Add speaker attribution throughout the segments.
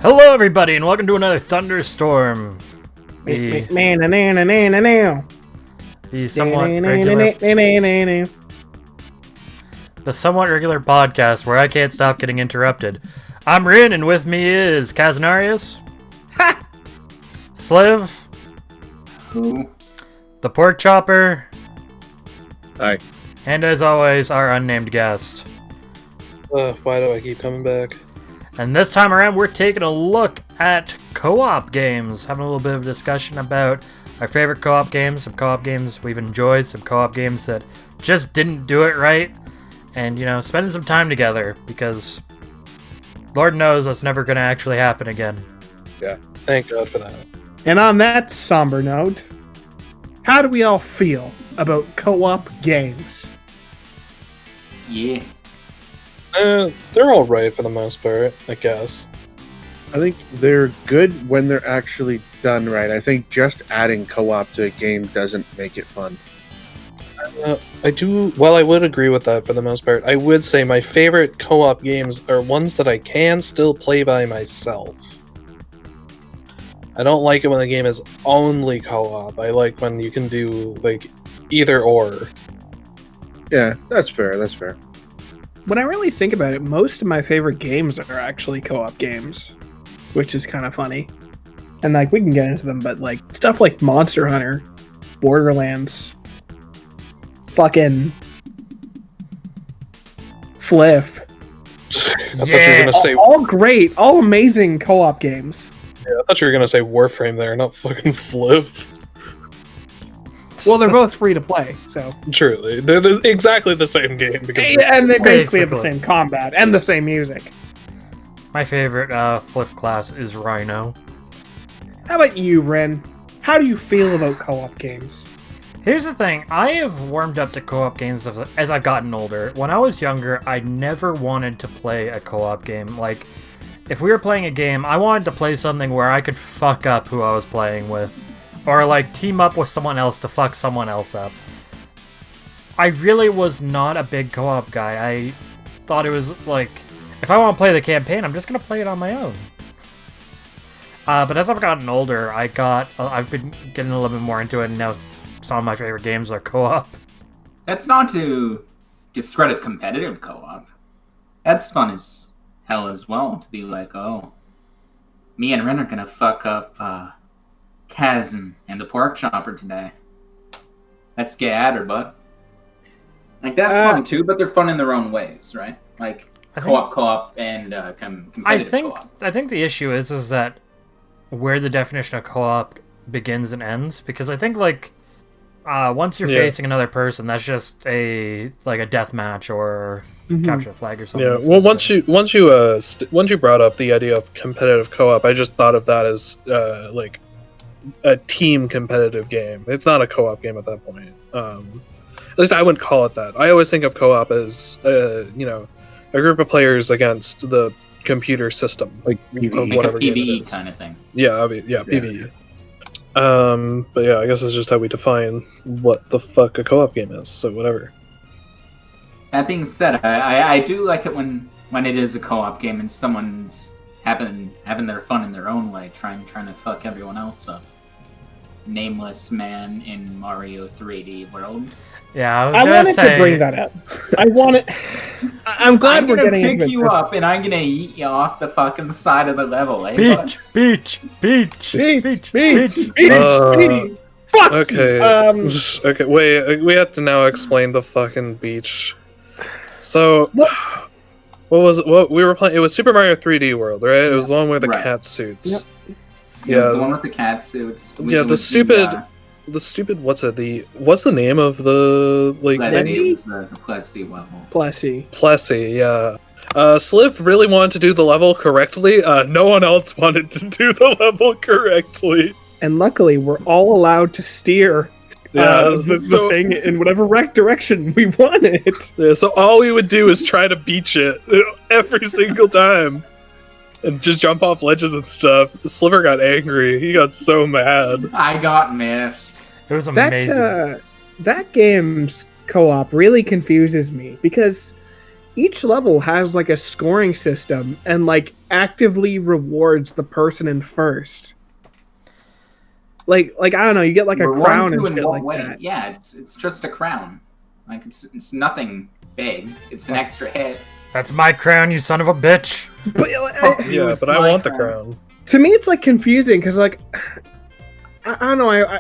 Speaker 1: Hello, everybody, and welcome to another Thunderstorm. The somewhat regular podcast where I can't stop getting interrupted. I'm Rin, and with me is Kazanarius.
Speaker 2: Ha!
Speaker 1: Sliv.
Speaker 3: Who?
Speaker 1: The Pork Chopper.
Speaker 4: Hi.
Speaker 1: And as always, our unnamed guest.
Speaker 4: Why do I keep coming back?
Speaker 1: And this time around, we're taking a look at co-op games. Having a little bit of a discussion about our favorite co-op games, some co-op games we've enjoyed, some co-op games that just didn't do it right. And, you know, spending some time together, because Lord knows that's never going to actually happen again.
Speaker 4: Yeah, thank God for that.
Speaker 2: And on that somber note, how do we all feel about co-op games?
Speaker 3: Yeah.
Speaker 4: They're all right for the most part, I guess.
Speaker 5: I think they're good when they're actually done right. I think just adding co-op to a game doesn't make it fun.
Speaker 4: I would agree with that for the most part. I would say my favorite co-op games are ones that I can still play by myself. I don't like it when the game is only co-op. I like when you can do, like, either or.
Speaker 5: Yeah, that's fair, that's fair.
Speaker 2: When I really think about it, most of my favorite games are actually co-op games, which is kind of funny. And like we can get into them, but like stuff like Monster Hunter, Borderlands, fucking Fliff.
Speaker 4: I thought you were gonna say,
Speaker 2: all great, all amazing co-op games.
Speaker 4: yeah, I thought you were gonna say Warframe there, not fucking Flip.
Speaker 2: Well, they're both free to play, so.
Speaker 4: Truly, they're exactly the same game. Because
Speaker 2: And they basically have the
Speaker 1: Basically.
Speaker 2: same combat and the same music.
Speaker 1: My favorite Flip class is Rhino.
Speaker 2: How about you, Ren? How do you feel about co-op games?
Speaker 1: Here's the thing, I have warmed up to co-op games as I've gotten older. When I was younger, I never wanted to play a co-op game. Like, if we were playing a game, I wanted to play something where I could fuck up who I was playing with. Or, like, team up with someone else to fuck someone else up. I really was not a big co-op guy. I thought it was, like, if I want to play the campaign, I'm just going to play it on my own. But as I've gotten older, I've been getting a little bit more into it, and now some of my favorite games are co-op.
Speaker 3: That's not to discredit competitive co-op. That's fun as hell as well, to be like, oh, me and Ren are gonna fuck up Kaz and the Pork Chopper today. Let's get at her, bud. Like, that's fun too, but they're fun in their own ways, right? Like, co-op and competitive co-op.
Speaker 1: I think the issue is that where the definition of co-op begins and ends, because I think, like, once you're facing another person, that's just a death match or capture the flag or something.
Speaker 4: Yeah, well, once you brought up the idea of competitive co-op, I just thought of that as like a team competitive game. It's not a co-op game at that point. At least I wouldn't call it that. I always think of co-op as a group of players against the computer system, like
Speaker 3: Like a PvE kind of thing.
Speaker 4: Yeah, PvE. But yeah, I guess it's just how we define what the fuck a co-op game is. So whatever.
Speaker 3: That being said, I do like it when it is a co-op game and someone's having their fun in their own way, trying to fuck everyone else up. Nameless man in Mario 3D World.
Speaker 1: Yeah,
Speaker 2: I wanted to bring that up. I'm glad we're getting
Speaker 3: into
Speaker 2: it.
Speaker 3: pick you up and I'm gonna eat you off the fucking side of the level, eh?
Speaker 1: Beach.
Speaker 2: Fuck!
Speaker 4: Okay. Okay. Wait. We have to now explain the fucking beach. So, what was it? What we were playing? It was Super Mario 3D World, right? It was the one with the cat suits.
Speaker 2: Yep.
Speaker 3: Yeah, it was the one with the cat suits.
Speaker 4: The stupid. What's the name of the like?
Speaker 3: The Plessy level.
Speaker 2: Plessy.
Speaker 4: Yeah. Sliv really wanted to do the level correctly. No one else wanted to do the level correctly.
Speaker 2: And luckily, we're all allowed to steer the thing in whatever direction we want it.
Speaker 4: Yeah, so all we would do is try to beach it every single time. And just jump off ledges and stuff. The Sliver got angry. He got so mad.
Speaker 3: I got miffed.
Speaker 1: It was amazing.
Speaker 2: That game's co-op really confuses me because each level has like a scoring system and like actively rewards the person in first. Like I don't know, you get like a
Speaker 3: Rewards
Speaker 2: crown
Speaker 3: you
Speaker 2: and
Speaker 3: in
Speaker 2: shit
Speaker 3: what
Speaker 2: like
Speaker 3: way?
Speaker 2: that.
Speaker 3: Yeah, it's just a crown. Like it's nothing big. It's an extra hit.
Speaker 1: That's my crown, you son of a bitch.
Speaker 2: But
Speaker 4: Yeah, but I want the crown.
Speaker 2: to me, it's like confusing because like I don't know.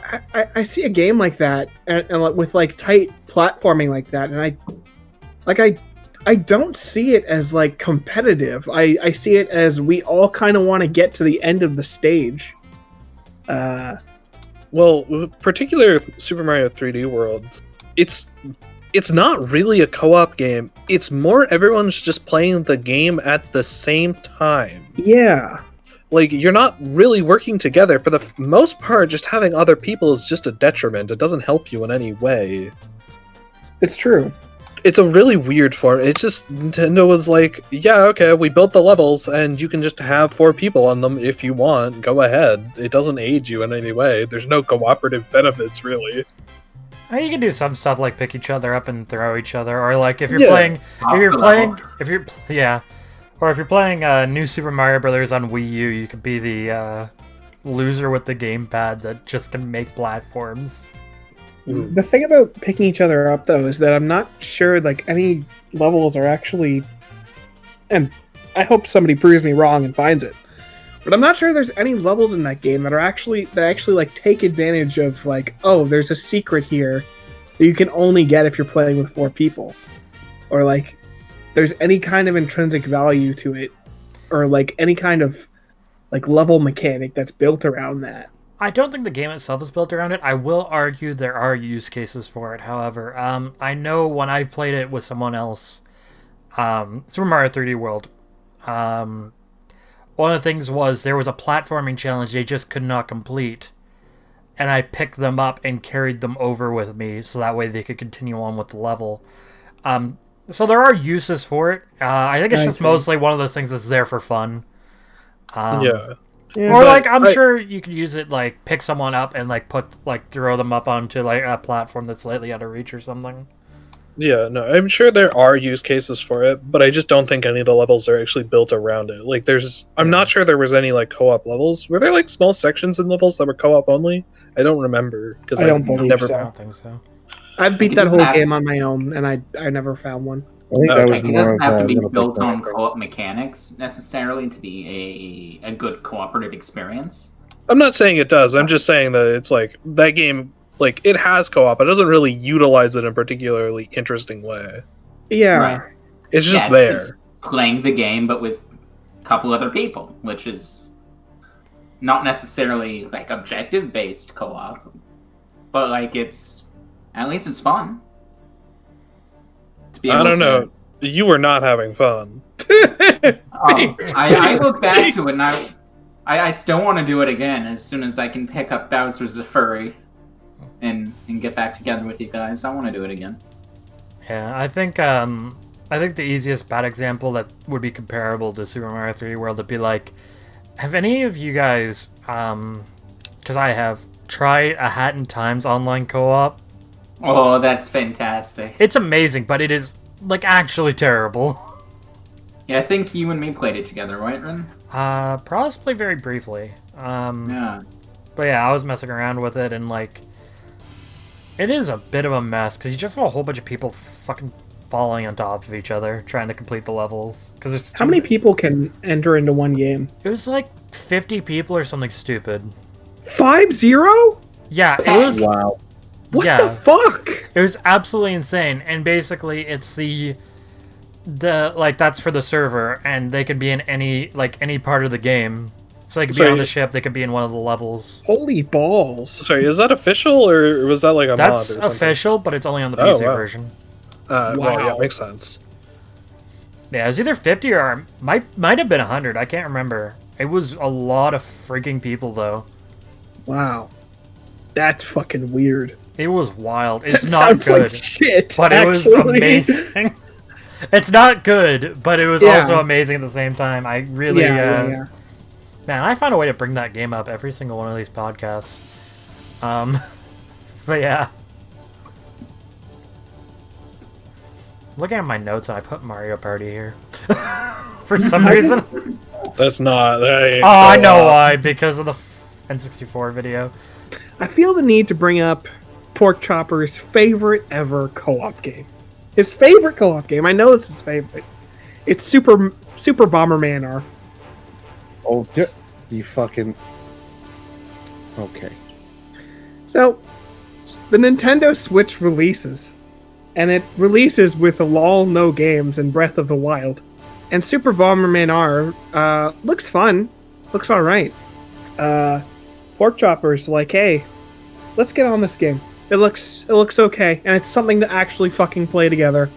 Speaker 2: I see a game like that and like, with like tight platforming like that, and I don't see it as like competitive. I see it as we all kind of want to get to the end of the stage.
Speaker 4: Well, with particular Super Mario 3D World, it's not really a co-op game. It's more everyone's just playing the game at the same time.
Speaker 2: Yeah.
Speaker 4: Like, you're not really working together. For the most part, just having other people is just a detriment. It doesn't help you in any way.
Speaker 2: It's true.
Speaker 4: It's a really weird form. It's just, Nintendo was like, yeah, okay, we built the levels, and you can just have 4 people on them if you want. Go ahead. It doesn't aid you in any way. There's no cooperative benefits, really.
Speaker 1: You can do some stuff like pick each other up and throw each other, or like if you're
Speaker 4: Yeah.
Speaker 1: playing,
Speaker 3: Off
Speaker 1: if you're playing New Super Mario Brothers on Wii U, you could be the loser with the gamepad that just can make platforms.
Speaker 2: The thing about picking each other up though is that I'm not sure like any levels are actually, and I hope somebody proves me wrong and finds it, but I'm not sure there's any levels in that game that actually like take advantage of like, oh, there's a secret here that you can only get if you're playing with 4 people, or like there's any kind of intrinsic value to it, or like any kind of like level mechanic that's built around that.
Speaker 1: I don't think the game itself is built around it. I will argue there are use cases for it, however. I know when I played it with someone else, Super Mario 3D World, one of the things was there was a platforming challenge they just could not complete, and I picked them up and carried them over with me so that way they could continue on with the level. So there are uses for it. I think it's just mostly one of those things that's there for fun.
Speaker 4: Yeah.
Speaker 1: Or like I'm sure you could use it like pick someone up and like throw them up onto like a platform that's slightly out of reach or something.
Speaker 4: Yeah, no, I'm sure there are use cases for it, but I just don't think any of the levels are actually built around it. Like, I'm not sure there was any like co-op levels. Were there like small sections in levels that were co-op only? I don't remember because
Speaker 2: I don't believe so.
Speaker 1: I don't think so.
Speaker 2: I've beat that whole game on my own, and I never found one.
Speaker 5: I think that was
Speaker 3: It
Speaker 5: more
Speaker 3: doesn't
Speaker 5: of
Speaker 3: have to be
Speaker 5: little
Speaker 3: built
Speaker 5: bit
Speaker 3: on
Speaker 5: better.
Speaker 3: co-op mechanics necessarily to be a good cooperative experience.
Speaker 4: I'm not saying it does. I'm just saying that it's like that game, like it has co-op. It doesn't really utilize it in a particularly interesting way.
Speaker 2: Yeah.
Speaker 3: Right.
Speaker 4: It's just
Speaker 3: Yeah,
Speaker 4: there.
Speaker 3: it's playing the game, but with a couple other people, which is not necessarily like objective-based co-op, but like at least it's fun. To be
Speaker 4: I
Speaker 3: able
Speaker 4: don't
Speaker 3: to-
Speaker 4: know. You were not having fun.
Speaker 3: I look back to it and I still want to do it again as soon as I can pick up Bowser's the Furry and get back together with you guys. I want to do it again.
Speaker 1: Yeah, I think the easiest bad example that would be comparable to Super Mario 3D World would be like, have any of you guys, because I have, tried a Hat in Times online co-op?
Speaker 3: Oh, that's fantastic.
Speaker 1: It's amazing, but it is like actually terrible.
Speaker 3: Yeah, I think you and me played it together, right, Ren?
Speaker 1: Possibly very briefly.
Speaker 3: Yeah.
Speaker 1: But yeah, I was messing around with it, and like, it is a bit of a mess because you just have a whole bunch of people fucking falling on top of each other trying to complete the levels. Because there's
Speaker 2: How many people can enter into one game?
Speaker 1: It was like 50 people or something stupid.
Speaker 2: 5-0?
Speaker 1: Yeah, it was.
Speaker 5: Wow.
Speaker 2: What
Speaker 1: Yeah.
Speaker 2: the fuck?
Speaker 1: It was absolutely insane, and basically it's the like that's for the server, and they could be in any part of the game. So they could be on the ship, they could be in one of the levels.
Speaker 2: Holy balls.
Speaker 4: Sorry, is that official or was that like a mod or
Speaker 1: That's
Speaker 4: something?
Speaker 1: official, but it's only on the
Speaker 4: Oh,
Speaker 1: PC
Speaker 4: wow.
Speaker 1: version.
Speaker 4: Well, yeah,
Speaker 2: Wow.
Speaker 4: makes sense.
Speaker 1: Yeah, it was either 50 or might have been 100. I can't remember. It was a lot of freaking people though.
Speaker 2: Wow. That's fucking weird.
Speaker 1: It was wild.
Speaker 2: That
Speaker 1: It's not
Speaker 2: sounds
Speaker 1: good,
Speaker 2: like shit.
Speaker 1: but it was
Speaker 2: actually.
Speaker 1: amazing. It's not good, but it was
Speaker 2: Yeah.
Speaker 1: also amazing at the same time. I really,
Speaker 2: yeah.
Speaker 1: man, I found a way to bring that game up every single one of these podcasts. But yeah. Looking at my notes, and I put Mario Party here for some reason.
Speaker 4: That's not.
Speaker 1: Oh, I know why. Because of the N64 video.
Speaker 2: I feel the need to bring up Pork Chopper's favorite ever co-op game. His favorite co-op game. I know it's his favorite. It's Super Bomberman R.
Speaker 5: Oh, you fucking... Okay.
Speaker 2: So, the Nintendo Switch releases. And it releases with a LOL no games and Breath of the Wild. And Super Bomberman R looks fun. Looks alright. Pork Chopper's like, hey, let's get on this game. It looks okay. And it's something to actually fucking play together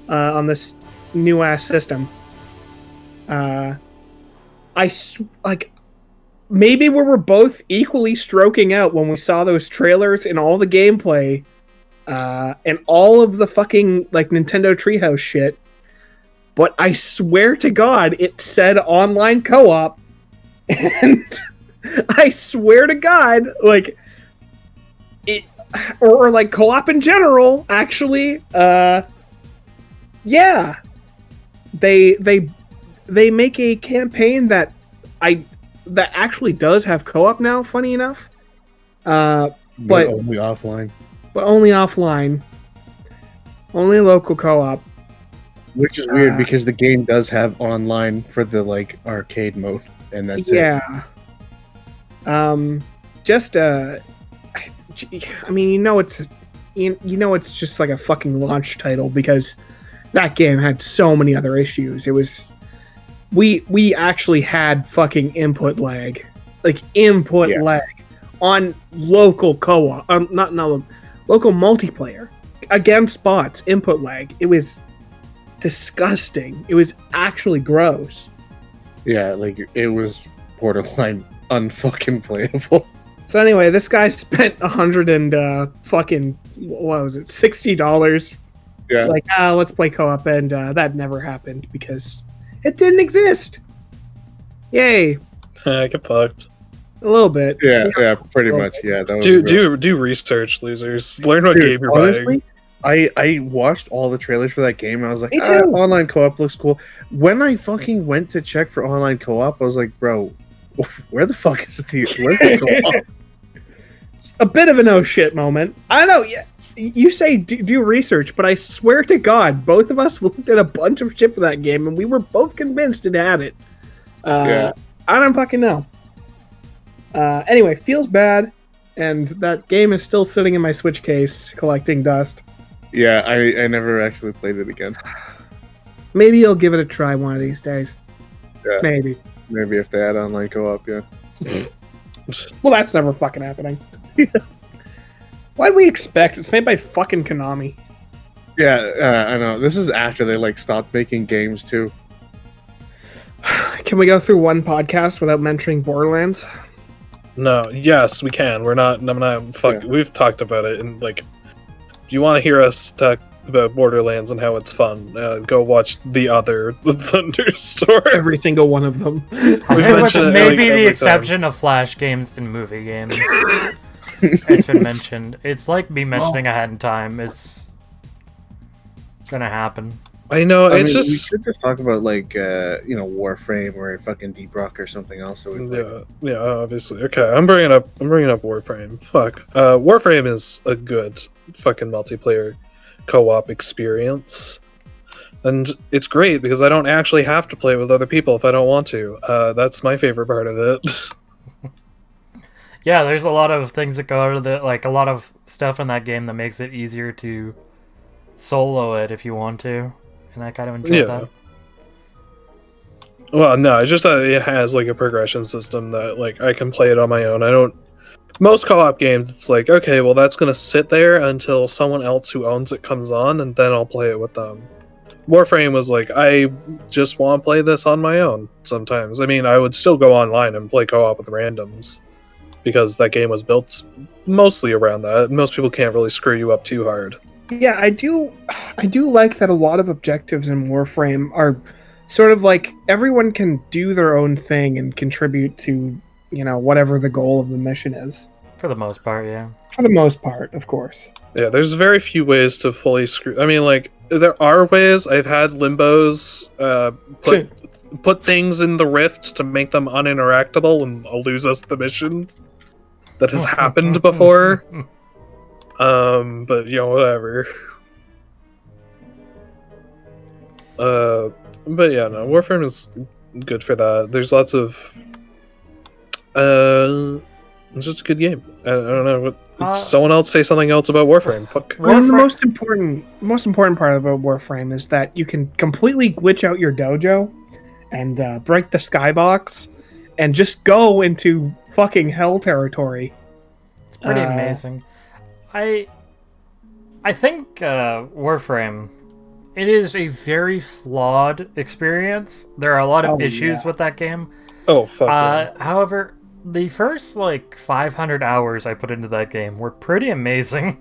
Speaker 2: on this new ass system. Maybe we were both equally stroking out when we saw those trailers and all the gameplay and all of the fucking like Nintendo Treehouse shit. But I swear to God, it said online co-op, and I swear to God, like it, or like co-op in general. Actually, yeah, they make a campaign that actually does have co-op now. Funny enough, but
Speaker 5: only offline.
Speaker 2: But only offline, only local co-op.
Speaker 5: Which is weird because the game does have online for the like arcade mode, and that's it.
Speaker 2: Yeah. I mean, it's just like a fucking launch title because that game had so many other issues. It was we actually had fucking input lag, lag on local co-op, local multiplayer against bots. Input lag. It was disgusting. It was actually gross.
Speaker 5: Yeah, like it was borderline unfucking playable.
Speaker 2: So anyway, this guy spent $60.
Speaker 5: Yeah.
Speaker 2: Like, let's play co-op, and that never happened because it didn't exist. Yay.
Speaker 4: Get fucked.
Speaker 2: A little bit.
Speaker 5: Yeah, pretty much. Yeah. That was
Speaker 4: do research, losers. Learn what game you're
Speaker 5: honestly,
Speaker 4: buying.
Speaker 5: I watched all the trailers for that game and I was like,
Speaker 2: Me too.
Speaker 5: Online co-op looks cool. When I fucking went to check for online co-op, I was like, bro, where's the co-op?
Speaker 2: A bit of an oh shit moment. I know. Yeah, you say do research, but I swear to God, both of us looked at a bunch of shit for that game, and we were both convinced it had it. I don't fucking know. Anyway, feels bad, and that game is still sitting in my Switch case, collecting dust.
Speaker 5: Yeah, I never actually played it again.
Speaker 2: Maybe I'll give it a try one of these days.
Speaker 5: Yeah.
Speaker 2: Maybe
Speaker 5: if they had online co-op, yeah.
Speaker 2: Well, that's never fucking happening. Why'd we expect? It's made by fucking Konami.
Speaker 5: Yeah, I know. This is after they like stopped making games too.
Speaker 2: Can we go through one podcast without mentioning Borderlands?
Speaker 4: No, yes, we can. We're not. I'm not. Fuck. Yeah. We've talked about it, and like, if you want to hear us talk about Borderlands and how it's fun, go watch the Thunderstorm.
Speaker 2: Every single one of them.
Speaker 1: With maybe the exception of Flash games and movie games. It's been mentioned. It's like me mentioning a Hat in Time. It's gonna happen.
Speaker 4: I know.
Speaker 5: We
Speaker 4: just
Speaker 5: should just talk about like Warframe or fucking Deep Rock or something else. That
Speaker 4: yeah, obviously. Okay, I'm bringing up Warframe. Fuck. Warframe is a good fucking multiplayer co-op experience, and it's great because I don't actually have to play with other people if I don't want to. That's my favorite part of it.
Speaker 1: Yeah, there's a lot of things that go out of a lot of stuff in that game that makes it easier to solo it if you want to, and I kind of enjoy that.
Speaker 4: Well, no, it's just that it has like a progression system that like I can play it on my own. Most co-op games, it's like, okay, well that's gonna sit there until someone else who owns it comes on, and then I'll play it with them. Warframe was like, I just want to play this on my own sometimes. I mean, I would still go online and play co-op with randoms, because that game was built mostly around that. Most people can't really screw you up too hard.
Speaker 2: Yeah, I do like that a lot of objectives in Warframe are sort of like everyone can do their own thing and contribute to, whatever the goal of the mission is.
Speaker 1: For the most part, yeah.
Speaker 2: For the most part, of course.
Speaker 4: Yeah, there's very few ways to fully screw... I mean, like, there are ways. I've had limbos put things in the rifts to make them uninteractable, and I'll lose us the mission. That has happened before. But whatever. But yeah, no, Warframe is good for that. There's lots of it's just a good game. I don't know what someone else say something else about Warframe. Fuck.
Speaker 2: One of the most important part about Warframe is that you can completely glitch out your dojo and break the skybox and just go into fucking hell territory.
Speaker 1: It's pretty amazing. I think Warframe, it is a very flawed experience. There are a lot of issues with that game.
Speaker 4: Oh, fuck yeah.
Speaker 1: However, the first 500 hours I put into that game were pretty amazing.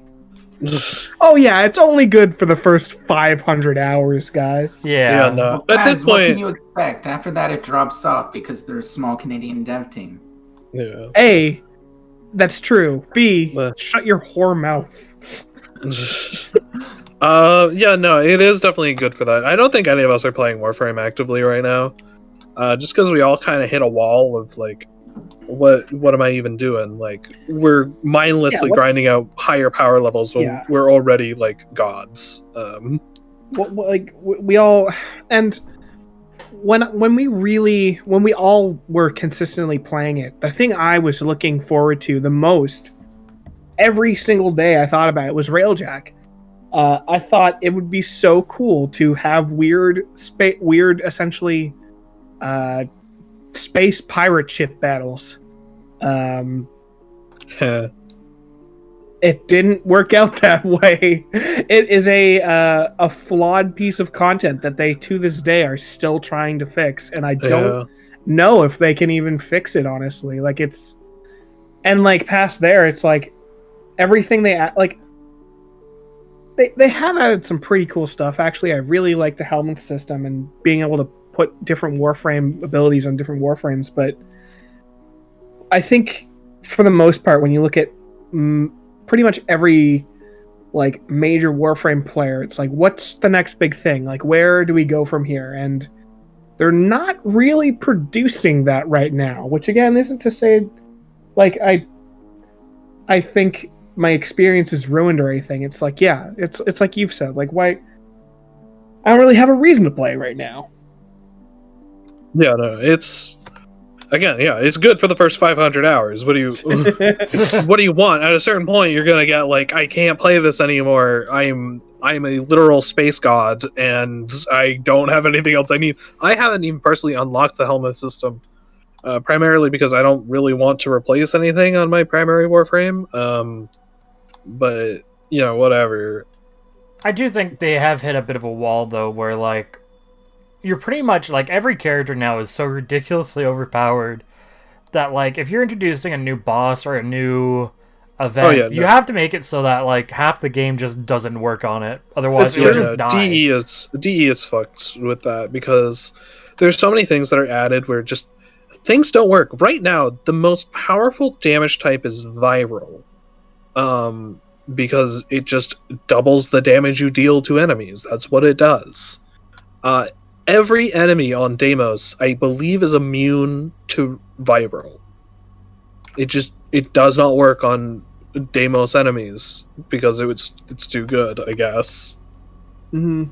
Speaker 2: Oh yeah, it's only good for the first 500 hours, guys.
Speaker 1: Yeah.
Speaker 4: No.
Speaker 3: Well,
Speaker 4: At this
Speaker 3: what
Speaker 4: point,
Speaker 3: can you expect? After that, it drops off because they're a small Canadian dev team.
Speaker 4: yeah.
Speaker 2: A, that's true. B, shut your whore mouth.
Speaker 4: Yeah, no, it is definitely good for that. I don't think any of us are playing Warframe actively right now. Just because we all kind of hit a wall of what am I even doing? We're mindlessly grinding out higher power levels when we're already gods.
Speaker 2: We all, and when we all were consistently playing it, the thing I was looking forward to the most every single day I thought about it was Railjack. I thought it would be so cool to have weird essentially space pirate ship battles. It didn't work out that way. It is a flawed piece of content that they to this day are still trying to fix, and I don't know if they can even fix it, honestly. It's past there, it's everything they they have added some pretty cool stuff. Actually, I really like the Helmuth system and being able to put different Warframe abilities on different Warframes, but I think for the most part, when you look at pretty much every major Warframe player, it's what's the next big thing? Where do we go from here? And they're not really producing that right now, which again isn't to say I think my experience is ruined or anything. It's it's like you've said, why I don't really have a reason to play right now.
Speaker 4: Yeah, no, it's it's good for the first 500 hours. What do you want? At a certain point, you're gonna get I can't play this anymore. I'm a literal space god, and I don't have anything else I need. I haven't even personally unlocked the Helmuth system, primarily because I don't really want to replace anything on my primary Warframe. But whatever.
Speaker 1: I do think they have hit a bit of a wall though, where you're pretty much every character now is so ridiculously overpowered that if you're introducing a new boss or a new event, you have to make it so that half the game just doesn't work on it. Otherwise, it'll just die.
Speaker 4: DE is fucked with that because there's so many things that are added where just things don't work. Right now, the most powerful damage type is viral. Because it just doubles the damage you deal to enemies. That's what it does. Every enemy on Deimos, I believe, is immune to viral. It does not work on Deimos enemies because it's too good, I guess.
Speaker 2: Mm-hmm.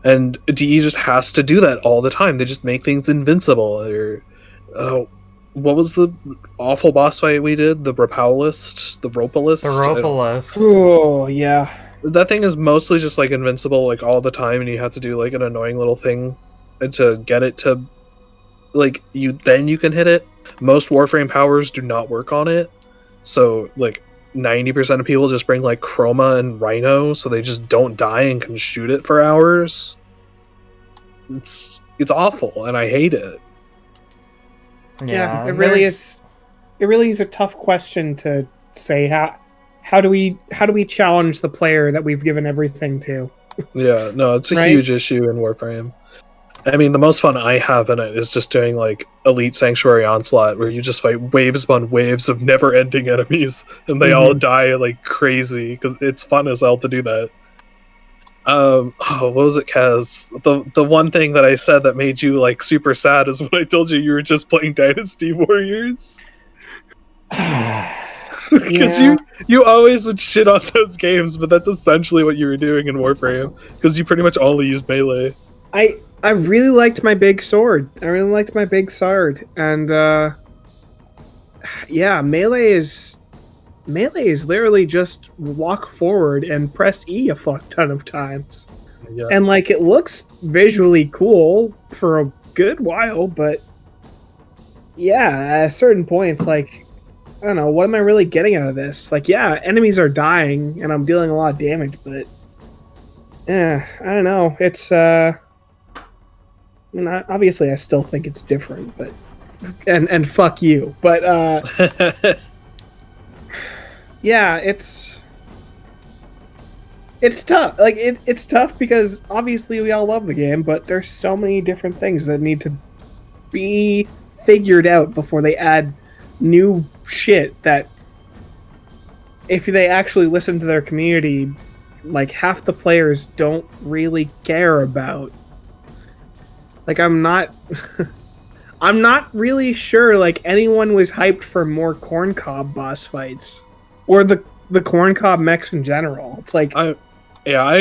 Speaker 4: And DE just has to do that all the time. They just make things invincible. What was the awful boss fight we did? The Ropalist? The Ropalist?
Speaker 1: The Ropalist.
Speaker 2: Oh, yeah.
Speaker 4: That thing is mostly just invincible all the time, and you have to do an annoying little thing to get it to you can hit it. Most Warframe powers do not work on it. So 90% of people just bring Chroma and Rhino, so they just don't die and can shoot it for hours. It's awful, and I hate it.
Speaker 2: Yeah, it really is. It really is a tough question to say. How do we challenge the player that we've given everything to?
Speaker 4: Yeah, no, it's a huge issue in Warframe. I mean, the most fun I have in it is just doing Elite Sanctuary Onslaught, where you just fight waves upon waves of never-ending enemies, and they all die crazy because it's fun as hell to do that. What was it, Kaz? The one thing that I said that made you like super sad is when I told you were just playing Dynasty Warriors. Because
Speaker 2: Yeah.
Speaker 4: you always would shit on those games, but that's essentially what you were doing in Warframe. Because you pretty much only used melee.
Speaker 2: I really liked my big sword. And yeah, melee is literally just walk forward and press E a fuck ton of times.
Speaker 4: Yeah.
Speaker 2: And like it looks visually cool for a good while, but yeah, at a certain point it's like, I don't know, what am I really getting out of this? Like, yeah, enemies are dying and I'm dealing a lot of damage, but I don't know. It's I mean, obviously I still think it's different, but and fuck you. But yeah, it's tough. Like it's tough because obviously we all love the game, but there's so many different things that need to be figured out before they add new shit that if they actually listen to their community, like half the players don't really care about. Like I'm not I'm not really sure like anyone was hyped for more corn cob boss fights or the corn cob mechs in general. It's like
Speaker 4: I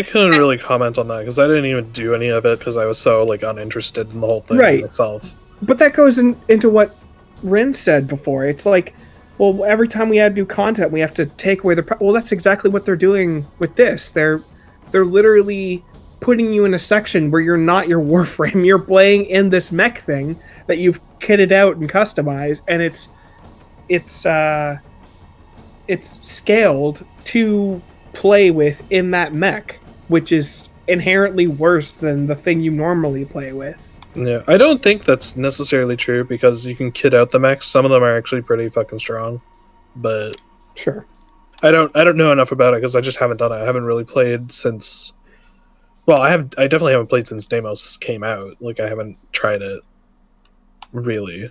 Speaker 4: couldn't really comment on that because I didn't even do any of it because I was so like uninterested in the whole thing myself.
Speaker 2: But that goes into what Rin said before. It's like, well, every time we add new content, we have to take away the. Well, that's exactly what they're doing with this. They're literally putting you in a section where you're not your Warframe. You're playing in this mech thing that you've kitted out and customized, and it's scaled to play with in that mech, which is inherently worse than the thing you normally play with.
Speaker 4: Yeah, I don't think that's necessarily true because you can kit out the mechs. Some of them are actually pretty fucking strong, but
Speaker 2: Sure.
Speaker 4: I don't know enough about it because I just haven't done it. I haven't really played since. Well, I definitely haven't played since Deimos came out. Like I haven't tried it really.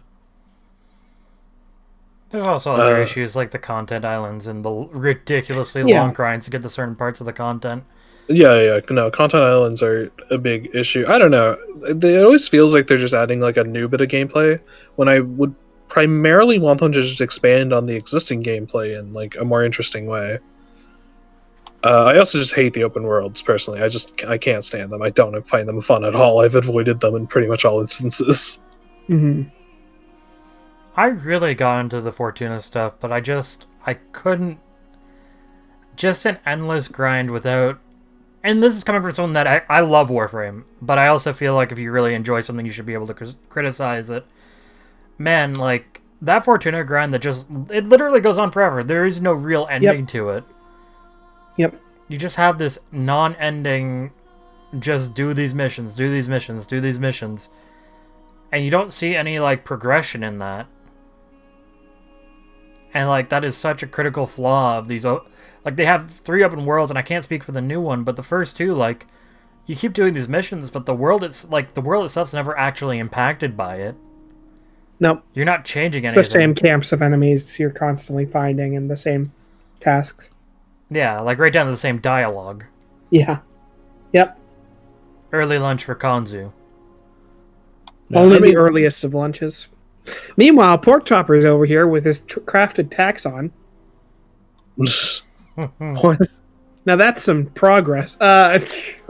Speaker 1: There's also other issues like the content islands and the ridiculously long grinds to get to certain parts of the content.
Speaker 4: Yeah. No, content islands are a big issue. I don't know. It always feels like they're just adding like a new bit of gameplay when I would primarily want them to just expand on the existing gameplay in like a more interesting way. I also just hate the open worlds personally. I can't stand them. I don't find them fun at all. I've avoided them in pretty much all instances.
Speaker 2: Mm-hmm.
Speaker 1: I really got into the Fortuna stuff, but I couldn't. Just an endless grind without. And this is coming from someone that I love Warframe, but I also feel like if you really enjoy something, you should be able to criticize it. Man, like that Fortuna grind that it literally goes on forever. There is no real ending to it.
Speaker 2: Yep.
Speaker 1: You just have this non-ending, just do these missions, do these missions, do these missions. And you don't see any, like, progression in that. And, like, that is such a critical flaw of these... Like, they have 3 open worlds, and I can't speak for the new one, but the first 2, like, you keep doing these missions, but the world itself's never actually impacted by it.
Speaker 2: Nope.
Speaker 1: You're not changing anything.
Speaker 2: It's the same camps of enemies you're constantly finding and the same tasks.
Speaker 1: Yeah, like right down to the same dialogue.
Speaker 2: Yeah. Yep.
Speaker 1: Early lunch for Konzu.
Speaker 2: Only the earliest of lunches. Meanwhile, Pork Chopper is over here with his crafted tax on. Now that's some progress.
Speaker 4: Yeah,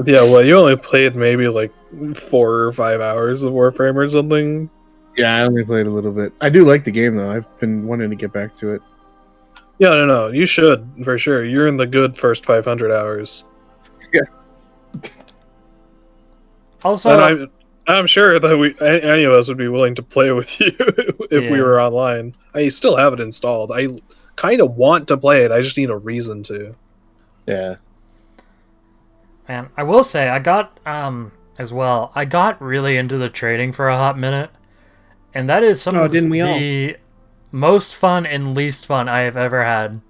Speaker 4: well, you only played maybe like 4 or 5 hours of Warframe or something.
Speaker 5: Yeah, I only played a little bit. I do like the game though. I've been wanting to get back to it.
Speaker 4: Yeah, no, you should for sure. You're in the good first 500 hours.
Speaker 5: Yeah.
Speaker 1: Also,
Speaker 4: and I'm sure that any of us would be willing to play with you if we were online. I still have it installed. I kind of want to play it. I just need a reason to.
Speaker 5: Yeah.
Speaker 1: Man, I will say I got as well. I got really into the trading for a hot minute, and that is some of the most fun and least fun I have ever had.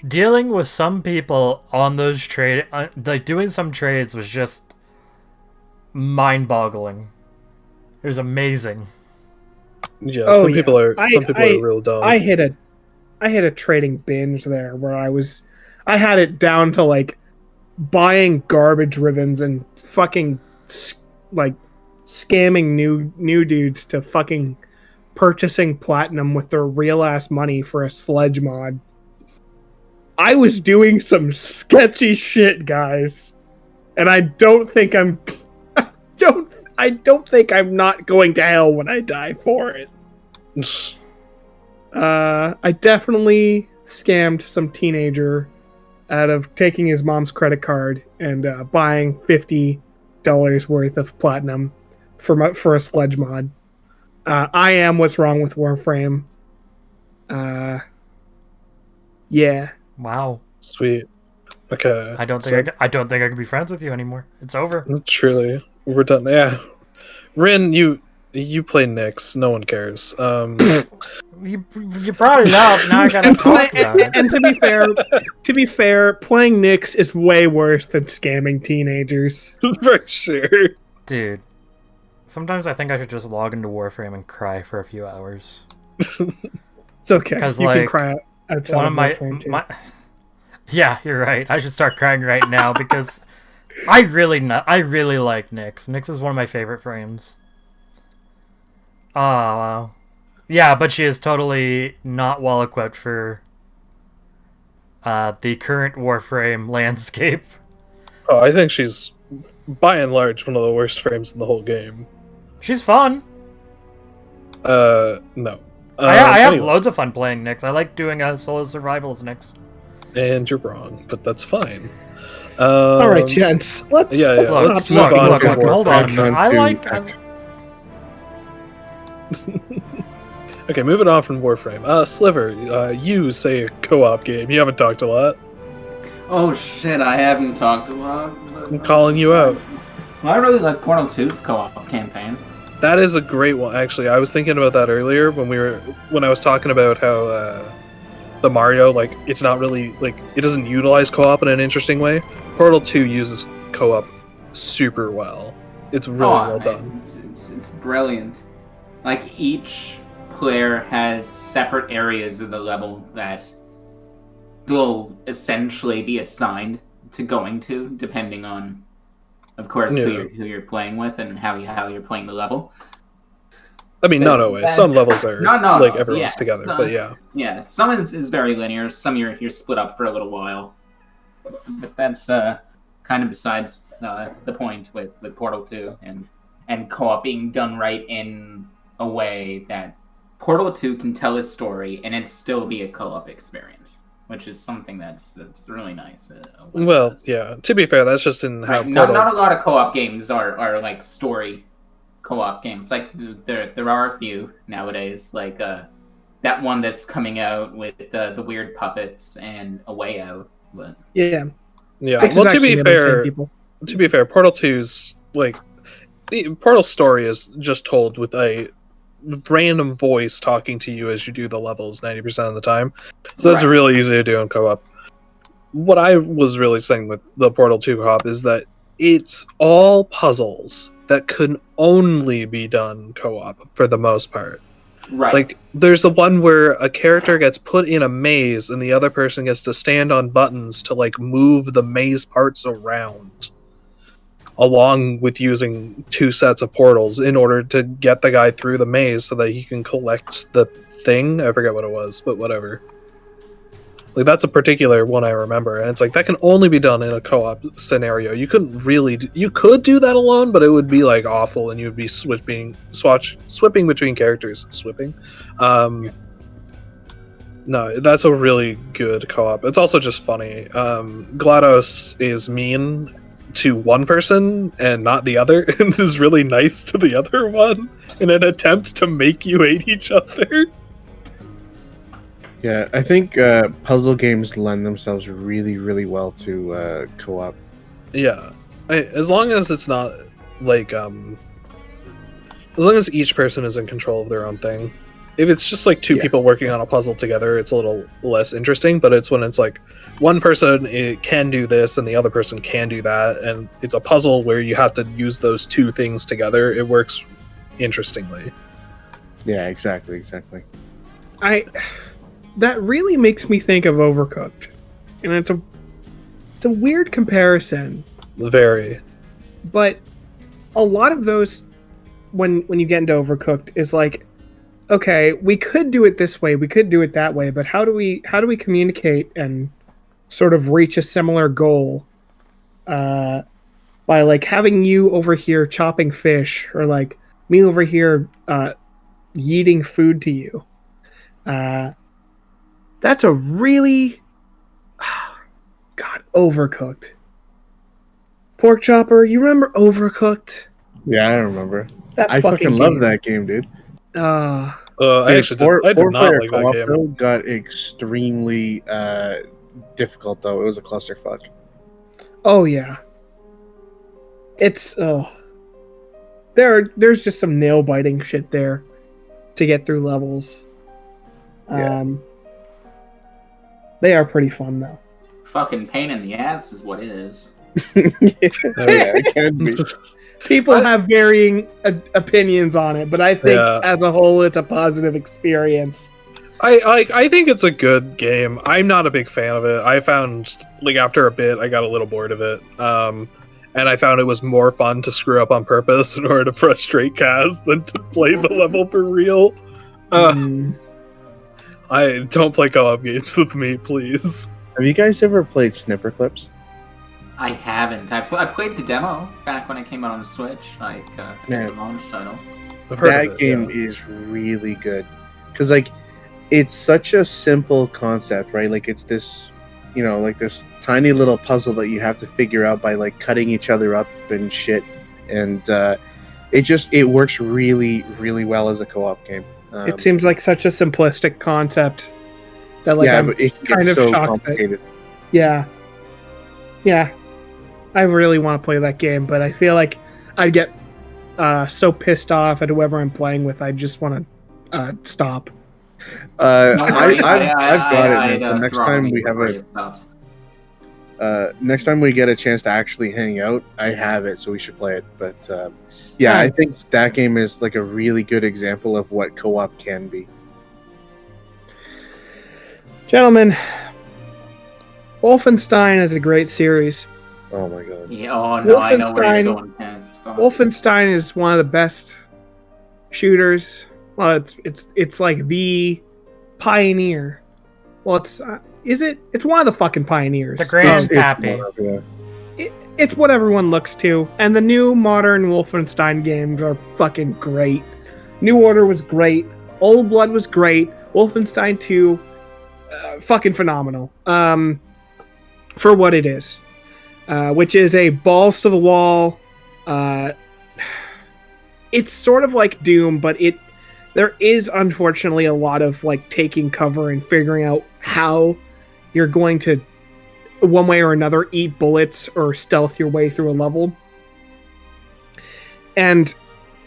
Speaker 1: Dealing with some people on those like doing some trades was just mind-boggling. It was amazing.
Speaker 4: Yeah, some people are real dumb.
Speaker 2: I hit a trading binge there where I had it down to like buying garbage ribbons and fucking like scamming new dudes to fucking purchasing platinum with their real ass money for a sledge mod. I was doing some sketchy shit, guys, and I don't think I'm not going to hell when I die for it. I definitely scammed some teenager out of taking his mom's credit card and buying $50 worth of platinum for a sledge mod. I am what's wrong with Warframe. Yeah.
Speaker 1: Wow.
Speaker 4: Sweet. Okay.
Speaker 1: I don't think I can be friends with you anymore. It's over.
Speaker 4: Truly, we're done. Yeah, Rin, you play Nyx. No one cares.
Speaker 1: You brought it up. Now I gotta talk about it.
Speaker 2: And to be fair, playing Nyx is way worse than scamming teenagers.
Speaker 4: For sure.
Speaker 1: Dude, sometimes I think I should just log into Warframe and cry for a few hours.
Speaker 2: It's okay.
Speaker 1: Because
Speaker 2: you can cry outside
Speaker 1: one of
Speaker 2: Warframe too.
Speaker 1: Yeah, you're right. I should start crying right now because I really like Nyx. Nyx is one of my favorite frames. Oh, wow. Yeah, but she is totally not well equipped for the current Warframe landscape.
Speaker 4: Oh, I think she's, by and large, one of the worst frames in the whole game.
Speaker 1: She's fun.
Speaker 4: No.
Speaker 1: I have
Speaker 4: anyway.
Speaker 1: loads of fun playing Nyx. I like doing solo survival as Nyx.
Speaker 4: And you're wrong, but that's fine.
Speaker 2: All right, gents. Let's
Speaker 4: Let's
Speaker 2: stop
Speaker 4: move on.
Speaker 1: Look, hold on a minute. I like...
Speaker 4: Okay, moving on from Warframe. Sliver, you say a co-op game. You haven't talked a lot.
Speaker 3: Oh shit, I haven't talked a lot.
Speaker 4: I'm calling you out.
Speaker 3: Well, I really like Portal 2's co-op campaign.
Speaker 4: That is a great one, actually. I was thinking about that earlier when I was talking about how the Mario, like, it's not really, like, it doesn't utilize co-op in an interesting way. Portal 2 uses co-op super well. It's really well done.
Speaker 3: It's brilliant. Like, each player has separate areas of the level that they'll essentially be assigned to going to, depending on, of course, who you're playing with and how you're playing the level.
Speaker 4: I mean, not always. Some levels are like everyone's together,
Speaker 3: some,
Speaker 4: but yeah.
Speaker 3: Yeah, some is very linear. Some you're split up for a little while. But that's kind of besides the point with Portal 2 and co-op being done right in a way that Portal 2 can tell a story and it still be a co-op experience, which is something that's really nice.
Speaker 4: Well, yeah. To be fair, that's just in how
Speaker 3: not a lot of co-op games are like story co-op games. Like there are a few nowadays, like that one that's coming out with the weird puppets and A Way Out. But
Speaker 2: yeah.
Speaker 4: Well, to be fair, Portal 2's like the Portal story is just told with a random voice talking to you as you do the levels 90% of the time. So that's really easy to do in co-op. What I was really saying with the Portal 2 co-op is that it's all puzzles that can only be done co-op for the most part.
Speaker 3: Right.
Speaker 4: Like, there's the one where a character gets put in a maze and the other person gets to stand on buttons to, like, move the maze parts around, along with using 2 sets of portals in order to get the guy through the maze so that he can collect the thing. I forget what it was, but whatever. Like, that's a particular one I remember, and it's like, that can only be done in a co-op scenario. You couldn't really... You could do that alone, but it would be, like, awful, and you would be swipping between characters. No, that's a really good co-op. It's also just funny. GLaDOS is mean to one person and not the other, and is really nice to the other one in an attempt to make you hate each other.
Speaker 5: Yeah, I think puzzle games lend themselves really, really well to co-op.
Speaker 4: Yeah, as long as it's not like as long as each person is in control of their own thing. If it's just like 2 people working on a puzzle together, it's a little less interesting. But it's when it's like one person can do this and the other person can do that, and it's a puzzle where you have to use those 2 things together. It works interestingly.
Speaker 5: Yeah, exactly.
Speaker 2: That really makes me think of Overcooked, and it's it's a weird comparison,
Speaker 4: Very.
Speaker 2: but a lot of those, when you get into Overcooked, is like, okay, we could do it this way, we could do it that way, but how do we communicate and sort of reach a similar goal by like having you over here chopping fish, or like me over here yeeting food to you. That's a really God, Overcooked. Pork Chopper, you remember Overcooked?
Speaker 5: Yeah, I remember.
Speaker 2: That
Speaker 5: I fucking
Speaker 2: game.
Speaker 5: love that game, dude.
Speaker 4: I actually did not like that game.
Speaker 5: Though, got extremely difficult though. It was a clusterfuck.
Speaker 2: Oh yeah. It's there's just some nail biting shit there to get through levels. They are pretty fun though.
Speaker 3: Fucking pain in the ass is what it is.
Speaker 5: Oh yeah, it can be.
Speaker 2: People have varying opinions on it, but I think as a whole, it's a positive experience.
Speaker 4: I think it's a good game. I'm not a big fan of it. I found, like, after a bit, I got a little bored of it. And I found it was more fun to screw up on purpose in order to frustrate Kaz than to play the level for real. I don't play co-op games with me, please.
Speaker 5: Have you guys ever played Snipperclips?
Speaker 3: I haven't. I played the demo back when it came out on the Switch, like as a launch title.
Speaker 5: That game is really good because, like, it's such a simple concept, right? Like, it's this, you know, like this tiny little puzzle that you have to figure out by like cutting each other up and shit, and it works really, really well as a co-op game.
Speaker 2: It seems like such a simplistic concept that, like, I'm
Speaker 5: but it
Speaker 2: kind of
Speaker 5: so
Speaker 2: shocked
Speaker 5: complicated.
Speaker 2: Yeah. I really want to play that game, but I feel like I'd get so pissed off at whoever I'm playing with, I just want to stop.
Speaker 5: I've got it. Man. Next time we have next time we get a chance to actually hang out, I have it, so we should play it. But I think that game is like a really good example of what co-op can be.
Speaker 2: Gentlemen, Wolfenstein is a great series.
Speaker 5: Oh my god.
Speaker 3: Yeah, oh no, I know where you're going.
Speaker 2: Wolfenstein is one of the best shooters. Well, it's like the pioneer. Well, it's one of the fucking pioneers.
Speaker 1: The grandpappy.
Speaker 2: It's what everyone looks to, and the new modern Wolfenstein games are fucking great. New Order was great. Old Blood was great. Wolfenstein 2, fucking phenomenal. For what it is. Which is a balls to the wall. It's sort of like Doom, but there is unfortunately a lot of like taking cover and figuring out how you're going to, one way or another, eat bullets or stealth your way through a level. And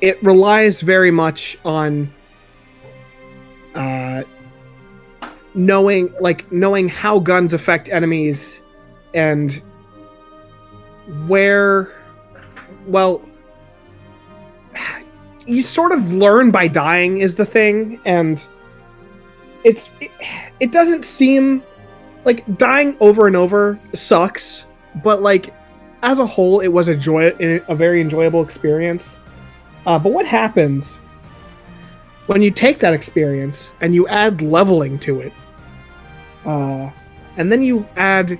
Speaker 2: it relies very much on knowing how guns affect enemies and where, well, you sort of learn by dying is the thing, and it doesn't seem like dying over and over sucks, but like as a whole it was a very enjoyable experience. But what happens when you take that experience and you add leveling to it, and then you add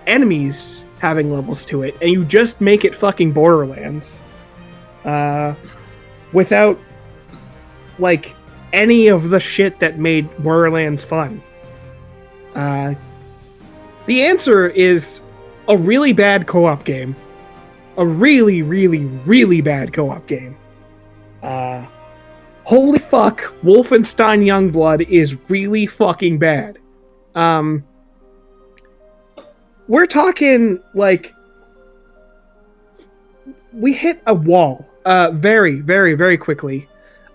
Speaker 2: enemies having levels to it, and you just make it fucking Borderlands without like any of the shit that made Borderlands fun? The answer is a really bad co-op game. A really, really, really bad co-op game. Holy fuck, Wolfenstein Youngblood is really fucking bad. We're talking, like, we hit a wall very, very, very quickly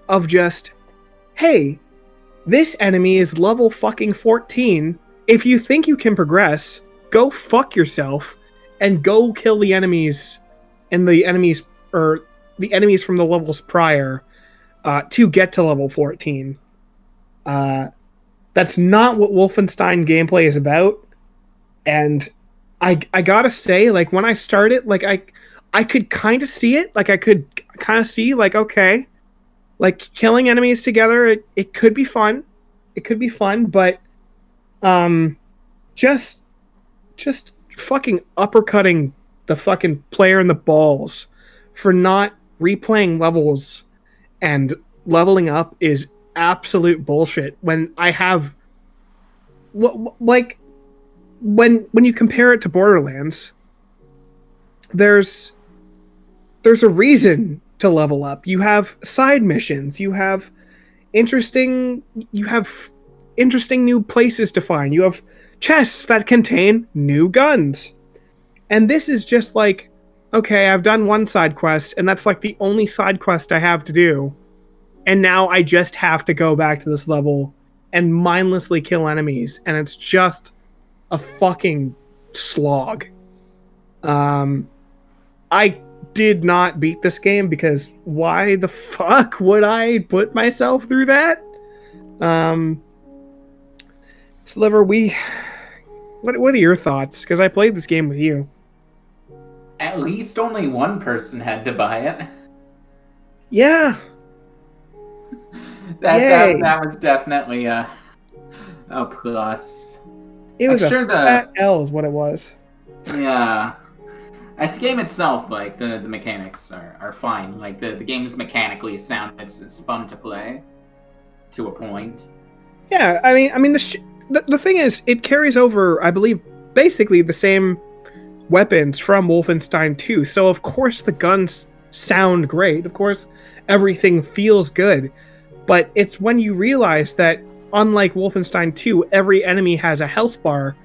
Speaker 2: of just, hey, this enemy is level fucking 14. If you think you can progress, go fuck yourself and go kill the enemies and the enemies from the levels prior to get to level 14. That's not what Wolfenstein gameplay is about. And I gotta say, like when I started, like I could kind of see it. Like I could kind of see, like, okay, like killing enemies together, it could be fun. It could be fun, but um, just just fucking uppercutting the fucking player in the balls for not replaying levels and leveling up is absolute bullshit. When I have like when you compare it to Borderlands, there's a reason to level up. You have side missions, interesting you have interesting new places to find. You have chests that contain new guns. And this is just like, okay, I've done one side quest, and that's like the only side quest I have to do. And now I just have to go back to this level and mindlessly kill enemies, and it's just a fucking slog. I did not beat this game because why the fuck would I put myself through that? Sliver, what are your thoughts? Because I played this game with you.
Speaker 3: At least only one person had to buy it.
Speaker 2: Yeah.
Speaker 3: That was definitely a plus.
Speaker 2: It was
Speaker 3: sure
Speaker 2: a fat L is what it was.
Speaker 3: Yeah. The game itself, like, the mechanics are fine. Like, the game is mechanically sound. It's fun to play. To a point.
Speaker 2: Yeah, I mean, the thing is, it carries over, I believe, basically the same weapons from Wolfenstein 2. So, of course, the guns sound great. Of course, everything feels good. But it's when you realize that, unlike Wolfenstein 2, every enemy has a health bar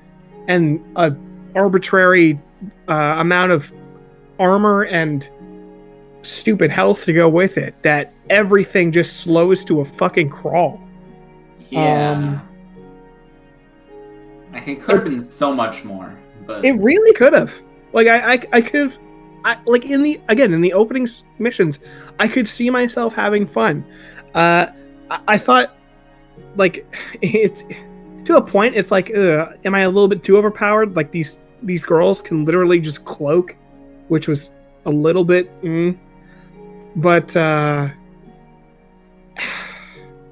Speaker 2: and a arbitrary amount of armor and stupid health to go with it, that everything just slows to a fucking crawl.
Speaker 3: Yeah. It could have been so much more, but
Speaker 2: it really could have. Like I could have, like in the opening missions, I could see myself having fun. I thought, like, it's to a point. It's like, am I a little bit too overpowered? Like these girls can literally just cloak, which was a little bit, but I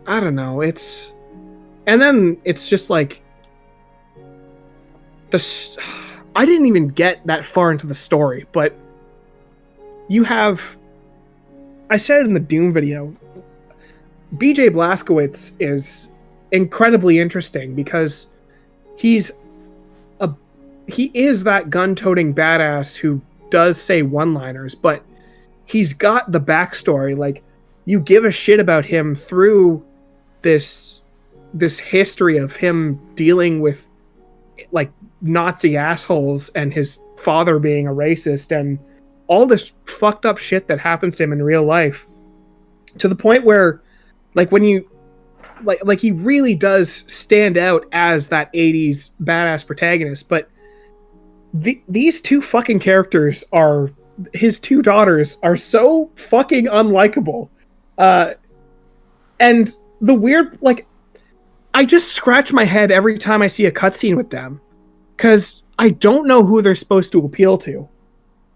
Speaker 2: don't know. And then it's just like I didn't even get that far into the story, but you have. I said it in the Doom video. BJ Blazkowicz is incredibly interesting because he is that gun-toting badass who does say one-liners, but he's got the backstory. Like, you give a shit about him through this history of him dealing with, like, Nazi assholes and his father being a racist and all this fucked up shit that happens to him in real life, to the point where, like, when you like he really does stand out as that 80s badass protagonist. But these two fucking characters are, his two daughters are so fucking unlikable. And the weird, like, I just scratch my head every time I see a cutscene with them, because I don't know who they're supposed to appeal to.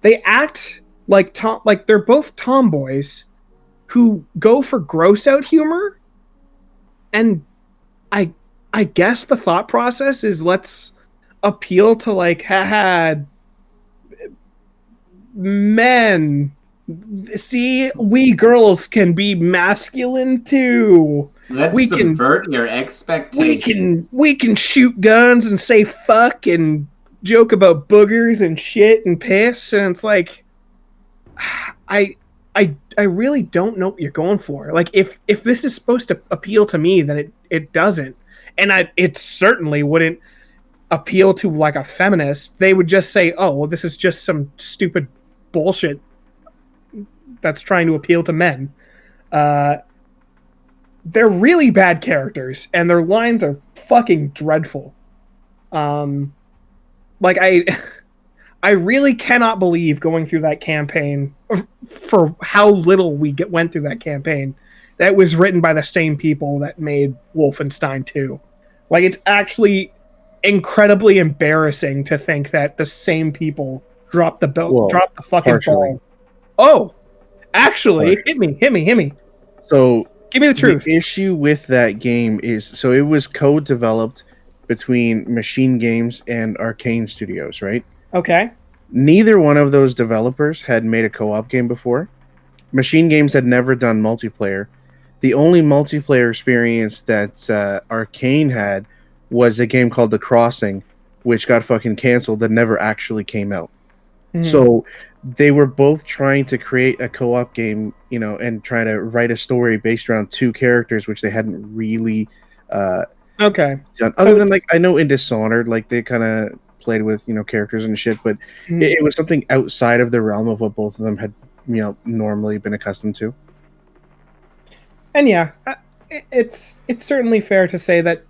Speaker 2: They act like they're both tomboys who go for gross out humor, and I guess the thought process is, let's appeal to, like, haha, men. See, we girls can be masculine too.
Speaker 3: Let's subvert your expectations.
Speaker 2: We can shoot guns and say fuck and joke about boogers and shit and piss, and it's like, I really don't know what you're going for. Like, if this is supposed to appeal to me, then it doesn't. And it certainly wouldn't appeal to, like, a feminist. They would just say, oh, well, this is just some stupid bullshit that's trying to appeal to men. They're really bad characters, and their lines are fucking dreadful. Like, I really cannot believe going through that campaign, for how little we went through that campaign, that was written by the same people that made Wolfenstein 2. Like, it's actually incredibly embarrassing to think that the same people dropped the
Speaker 5: Well,
Speaker 2: dropped the fucking
Speaker 5: partially.
Speaker 2: ball. Oh, actually,
Speaker 5: Partially.
Speaker 2: hit me.
Speaker 5: So
Speaker 2: Give me the
Speaker 5: the
Speaker 2: truth.
Speaker 5: issue with that game is, so it was co-developed between Machine Games and Arcane Studios, right?
Speaker 2: Okay.
Speaker 5: Neither one of those developers had made a co-op game before. Machine Games had never done multiplayer. The only multiplayer experience that Arcane had was a game called The Crossing, which got fucking canceled and never actually came out.
Speaker 2: Mhm.
Speaker 5: So they were both trying to create a co-op game, you know, and try to write a story based around two characters, which they hadn't really
Speaker 2: Okay.
Speaker 5: done.
Speaker 2: So
Speaker 5: Other than
Speaker 2: it's-
Speaker 5: like, I know in Dishonored, like they kind of played with, you know, characters and shit, but
Speaker 2: Mhm.
Speaker 5: it was something outside of the realm of what both of them had, you know, normally been accustomed to.
Speaker 2: And yeah, it's certainly fair to say that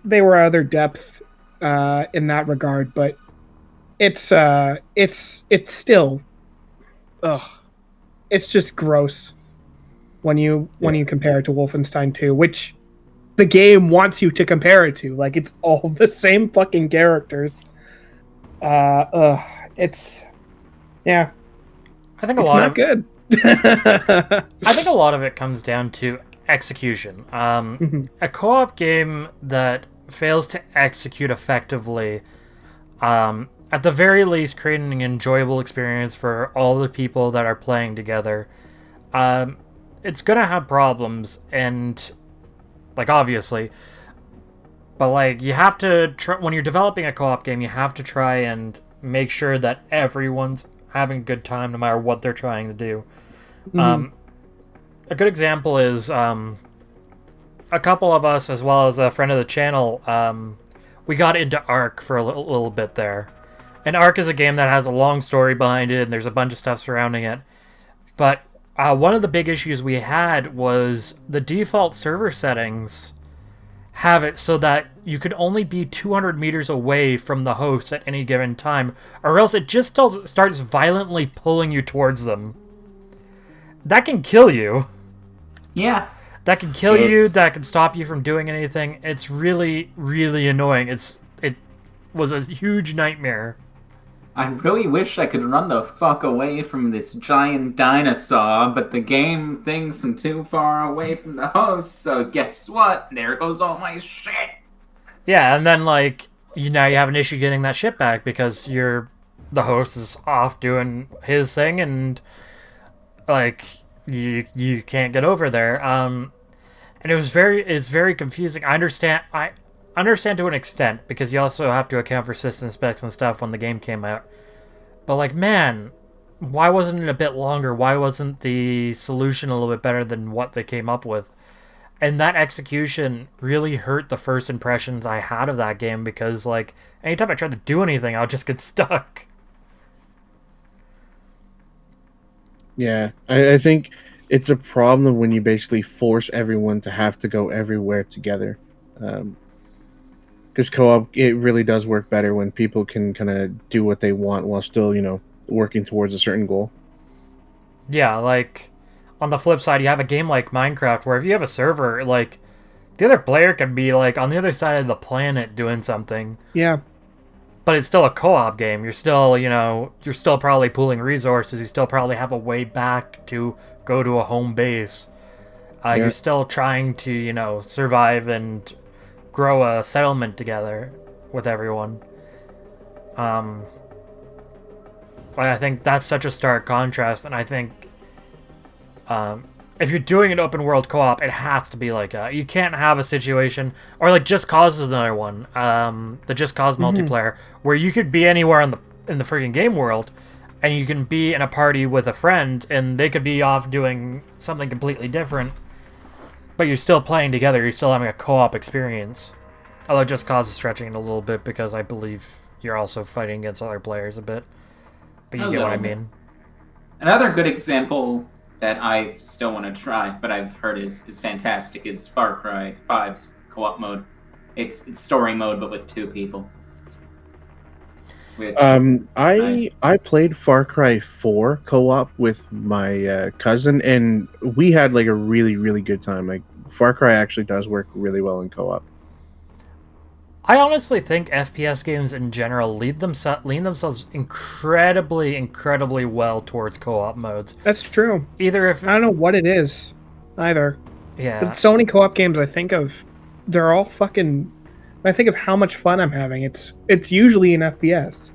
Speaker 2: they were other depth in that regard, but it's still, ugh, it's just gross when you compare it to Wolfenstein 2, which the game wants you to compare it to. Like, it's all the same fucking characters. It's, yeah,
Speaker 1: I think a
Speaker 2: it's
Speaker 1: lot
Speaker 2: not
Speaker 1: of
Speaker 2: good.
Speaker 1: I think a lot of it comes down to execution. A co-op game that fails to execute effectively, at the very least, creating an enjoyable experience for all the people that are playing together, it's gonna have problems, and like obviously, but like you have to try, when you're developing a co-op game, you have to try and make sure that everyone's having a good time no matter what they're trying to do. A good example is a couple of us, as well as a friend of the channel, we got into Ark for a little bit there. And Ark is a game that has a long story behind it, and there's a bunch of stuff surrounding it. But one of the big issues we had was the default server settings have it so that you could only be 200 meters away from the host at any given time, or else it just starts violently pulling you towards them. That can kill you.
Speaker 3: Yeah.
Speaker 1: That can kill you. That can stop you from doing anything. It's really, really annoying. It was a huge nightmare.
Speaker 3: I really wish I could run the fuck away from this giant dinosaur, but the game thinks I'm too far away from the host, so guess what? There goes all my shit!
Speaker 1: Yeah, and then, like, you have an issue getting that shit back because the host is off doing his thing, and, like, you can't get over there. And it's very confusing. I understand to an extent, because you also have to account for system specs and stuff when the game came out. But like, man, why wasn't it a bit longer? Why wasn't the solution a little bit better than what they came up with? And that execution really hurt the first impressions I had of that game, because like, anytime I tried to do anything, I would just get stuck.
Speaker 5: Yeah, I think it's a problem when you basically force everyone to have to go everywhere together. Because co-op, it really does work better when people can kind of do what they want while still, you know, working towards a certain goal.
Speaker 1: Yeah, like, on the flip side, you have a game like Minecraft, where if you have a server, like, the other player can be, like, on the other side of the planet doing something.
Speaker 2: Yeah.
Speaker 1: But it's still a co-op game. You're still, you're still probably pooling resources. You still probably have a way back to go to a home base. You're still trying to, survive and grow a settlement together with everyone. I think that's such a stark contrast, and I think if you're doing an open world co-op, it has to be like you can't have a situation, or like Just Cause is another one, the Just Cause multiplayer, where you could be anywhere in the freaking game world, and you can be in a party with a friend, and they could be off doing something completely different, but you're still playing together. You're still having a co-op experience. Although Just Cause is stretching it a little bit, because I believe you're also fighting against other players a bit. But you get what I mean.
Speaker 3: Another good example that I still want to try, but I've heard is fantastic, is Far Cry 5's co-op mode. It's story mode, but with two people.
Speaker 5: I played Far Cry 4 co-op with my cousin, and we had like a really, really good time. Like, Far Cry actually does work really well in co-op.
Speaker 1: I honestly think FPS games in general lean themselves incredibly well towards co-op modes.
Speaker 2: That's true.
Speaker 1: Either if
Speaker 2: I don't know what it is, either.
Speaker 1: yeah,
Speaker 2: But so many co-op games I think of, they're all fucking. When I think of how much fun I'm having, it's usually an FPS.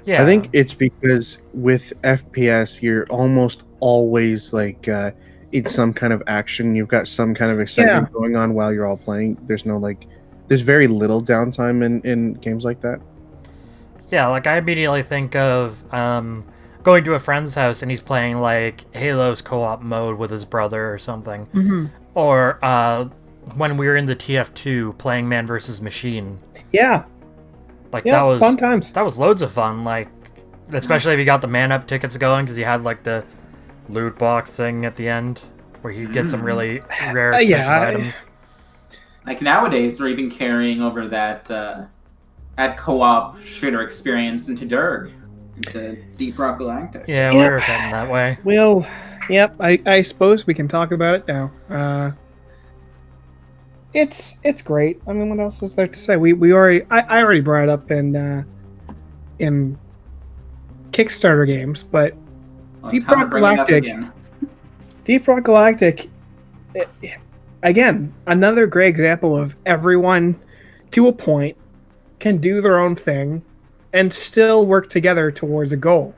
Speaker 1: yeah,
Speaker 5: I think it's because with FPS, you're almost always like in some kind of action. You've got some kind of excitement going on while you're all playing. There's no like, there's very little downtime in games like that.
Speaker 1: yeah. Like I immediately think of going to a friend's house and he's playing like Halo's co-op mode with his brother or something,
Speaker 2: Mm-hmm.
Speaker 1: or when we were in the TF2 playing Man vs. Machine.
Speaker 2: Yeah,
Speaker 1: Like
Speaker 2: yeah,
Speaker 1: that was
Speaker 2: fun times.
Speaker 1: That was loads of fun. Like especially if you got the man up tickets going because you had like the loot box thing at the end where you get some really rare expensive items.
Speaker 3: Like nowadays, we're even carrying over that co-op shooter experience into Derg, into Deep Rock Galactic.
Speaker 1: Yeah,
Speaker 2: Yep.
Speaker 1: we're getting that way.
Speaker 2: Well, yep. I suppose we can talk about it now. It's great. I mean, what else is there to say? We already I already brought it up in Kickstarter games, but
Speaker 3: Well,
Speaker 2: Deep
Speaker 3: time to
Speaker 2: Rock
Speaker 3: bring it up
Speaker 2: Galactic.
Speaker 3: again.
Speaker 2: Deep Rock Galactic, again, another great example of everyone to a point can do their own thing and still work together towards a goal.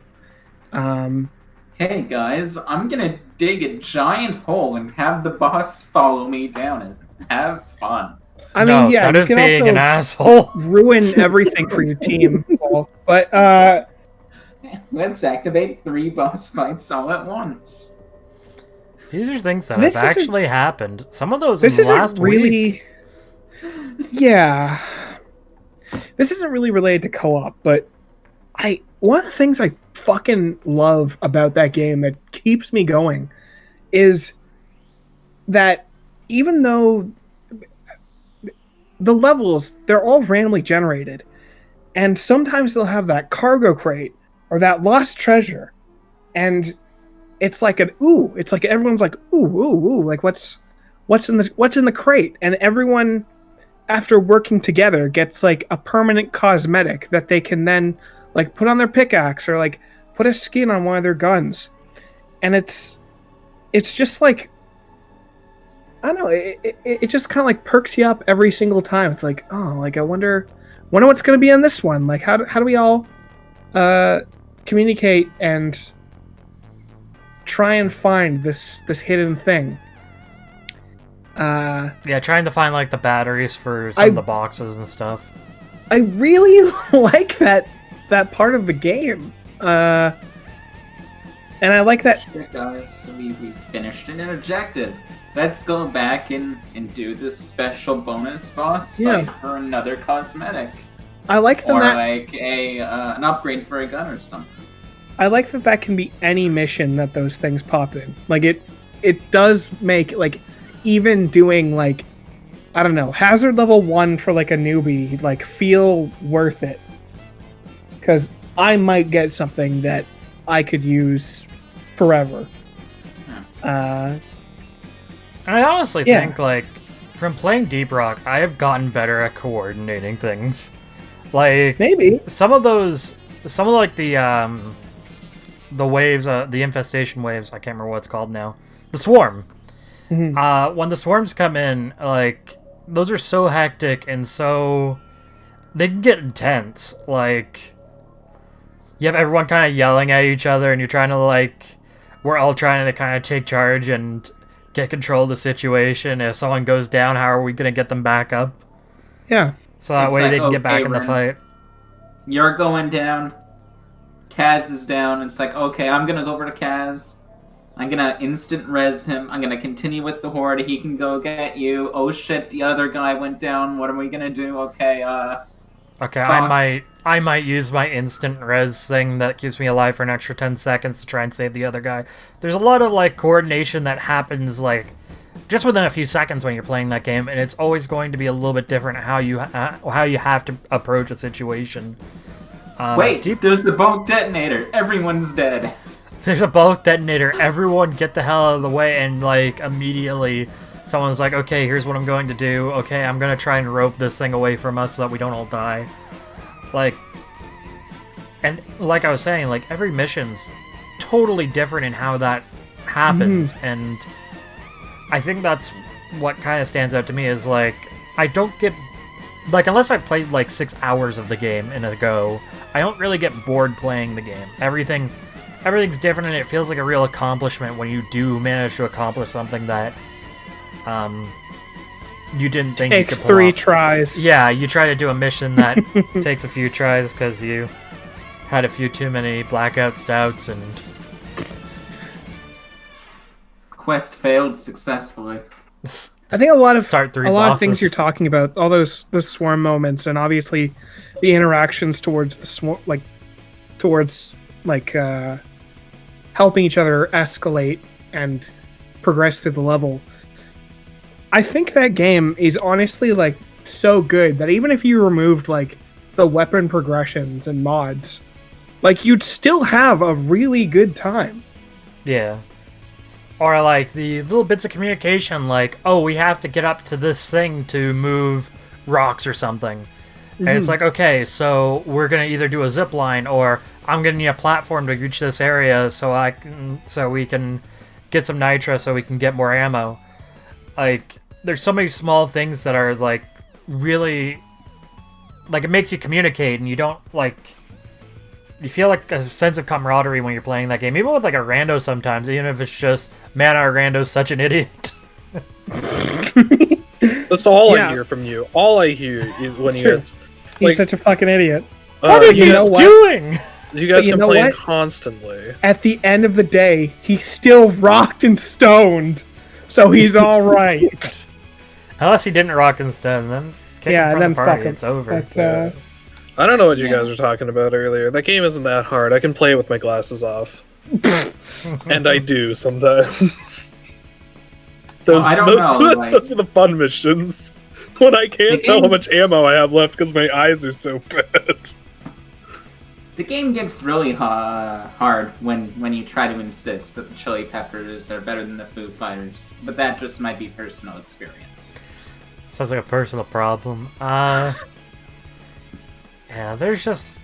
Speaker 3: Hey guys, I'm gonna dig a giant hole and have the boss follow me down it. Have fun.
Speaker 2: I
Speaker 1: No,
Speaker 2: mean, yeah,
Speaker 1: that
Speaker 2: you
Speaker 1: is
Speaker 2: can
Speaker 1: being
Speaker 2: also
Speaker 1: an asshole.
Speaker 2: ruin everything for your team, Paul. But
Speaker 3: Let's activate 3 boss fights all at once.
Speaker 1: These are things that
Speaker 2: This
Speaker 1: have
Speaker 2: isn't-
Speaker 1: actually happened. Some of those
Speaker 2: this
Speaker 1: in the last
Speaker 2: isn't really.
Speaker 1: week.
Speaker 2: Yeah, this isn't really related to co-op, but one of the things I fucking love about that game that keeps me going is that even though the levels, they're all randomly generated, and sometimes they'll have that cargo crate or that lost treasure, and it's like it's like everyone's like ooh, like what's in the crate, and everyone after working together gets like a permanent cosmetic that they can then like put on their pickaxe or like put a skin on one of their guns, and it's just like, I don't know, it just kind of like perks you up every single time. It's like, oh, like I wonder what's going to be on this one. Like how do we all communicate and try and find this hidden thing?
Speaker 1: Yeah, trying to find like the batteries for some of the boxes and stuff.
Speaker 2: I really like that part of the game. And I like that.
Speaker 3: Shit, guys, so we finished an objective. Let's go back and do this special bonus boss fight for another cosmetic.
Speaker 2: I like
Speaker 3: Or
Speaker 2: that.
Speaker 3: like an upgrade for a gun or something.
Speaker 2: I like that can be any mission that those things pop in. Like it does make like even doing like, I don't know, hazard level 1 for like a newbie like feel worth it. Because I might get something that I could use forever.
Speaker 1: I honestly think like from playing Deep Rock, I have gotten better at coordinating things. Like
Speaker 2: Maybe.
Speaker 1: some of like the waves, the infestation waves, I can't remember what it's called now. The swarm.
Speaker 2: Mhm.
Speaker 1: When the swarms come in, like those are so hectic and so they can get intense. Like you have everyone kind of yelling at each other, and you're trying to like, we're all trying to kind of take charge and get control of the situation. If someone goes down, how are we gonna get them back up?
Speaker 2: Yeah.
Speaker 1: So that
Speaker 3: It's
Speaker 1: way
Speaker 3: like,
Speaker 1: they can get back
Speaker 3: okay,
Speaker 1: in the
Speaker 3: we're-
Speaker 1: fight.
Speaker 3: You're going down. Kaz is down. It's like, okay, I'm gonna go over to Kaz. I'm gonna instant res him. I'm gonna continue with the horde. He can go get you. Oh shit, the other guy went down. What are we gonna do? Okay,
Speaker 1: Okay,
Speaker 3: fuck.
Speaker 1: I might use my instant res thing that keeps me alive for an extra 10 seconds to try and save the other guy. There's a lot of like coordination that happens like just within a few seconds when you're playing that game, and it's always going to be a little bit different how you have to approach a situation.
Speaker 3: wait, there's the boat detonator. Everyone's dead.
Speaker 1: There's a boat detonator. Everyone get the hell out of the way and like immediately someone's like, okay, here's what I'm going to do. Okay, I'm going to try and rope this thing away from us so that we don't all die. Like, and like I was saying, like, every mission's totally different in how that happens, and I think that's what kind of stands out to me is, like, I don't get, like, unless I played, like, 6 hours of the game in a go, I don't really get bored playing the game. Everything's different, and it feels like a real accomplishment when you do manage to accomplish something that, you didn't think you could pull
Speaker 2: 3
Speaker 1: off.
Speaker 2: tries.
Speaker 1: Yeah, you try to do a mission that takes a few tries because you had a few too many blackout stouts and...
Speaker 3: Quest failed successfully.
Speaker 2: I think a lot of
Speaker 1: Start 3
Speaker 2: of things
Speaker 1: bosses.
Speaker 2: you're talking about, all the swarm moments, and obviously the interactions towards the swarm, helping each other escalate and progress through the level. I think that game is honestly like so good that even if you removed like the weapon progressions and mods, like you'd still have a really good time.
Speaker 1: Yeah. Or like the little bits of communication, like, oh, we have to get up to this thing to move rocks or something. And it's like, okay, so we're gonna either do a zip line, or I'm gonna need a platform to reach this area so we can get some nitro so we can get more ammo. Like, there's so many small things that are like really, like, it makes you communicate, and you don't like, you feel like a sense of camaraderie when you're playing that game, even with like a rando sometimes, even if it's just, man, our rando's such an idiot.
Speaker 4: That's all I hear from you. All I hear is when
Speaker 2: It's
Speaker 4: you
Speaker 2: true.
Speaker 4: guys,
Speaker 2: He's
Speaker 4: like,
Speaker 2: such a fucking idiot.
Speaker 1: What is
Speaker 2: you
Speaker 1: he
Speaker 2: know what?
Speaker 1: doing?
Speaker 4: you guys
Speaker 2: But you know
Speaker 4: complain
Speaker 2: what?
Speaker 4: constantly.
Speaker 2: At the end of the day, he's still rocked and stoned, so he's all right.
Speaker 1: Unless he didn't rock and stone, then kick
Speaker 2: Yeah,
Speaker 1: him from
Speaker 2: and
Speaker 1: the
Speaker 2: then
Speaker 1: party.
Speaker 2: fuck him.
Speaker 1: It's over.
Speaker 2: But,
Speaker 4: I don't know what you
Speaker 3: Yeah.
Speaker 4: guys were talking about earlier. That game isn't that hard. I can play it with my glasses off. And I do sometimes. Those,
Speaker 3: I don't
Speaker 4: those,
Speaker 3: know, like-
Speaker 4: those are the fun missions. When I can't
Speaker 3: The
Speaker 4: tell how
Speaker 3: game-
Speaker 4: much ammo I have left because my eyes are so bad.
Speaker 3: The game gets really hard when you try to insist that the Chili Peppers are better than the Foo Fighters, but that just might be personal experience.
Speaker 1: Sounds like a personal problem. Yeah, there's just...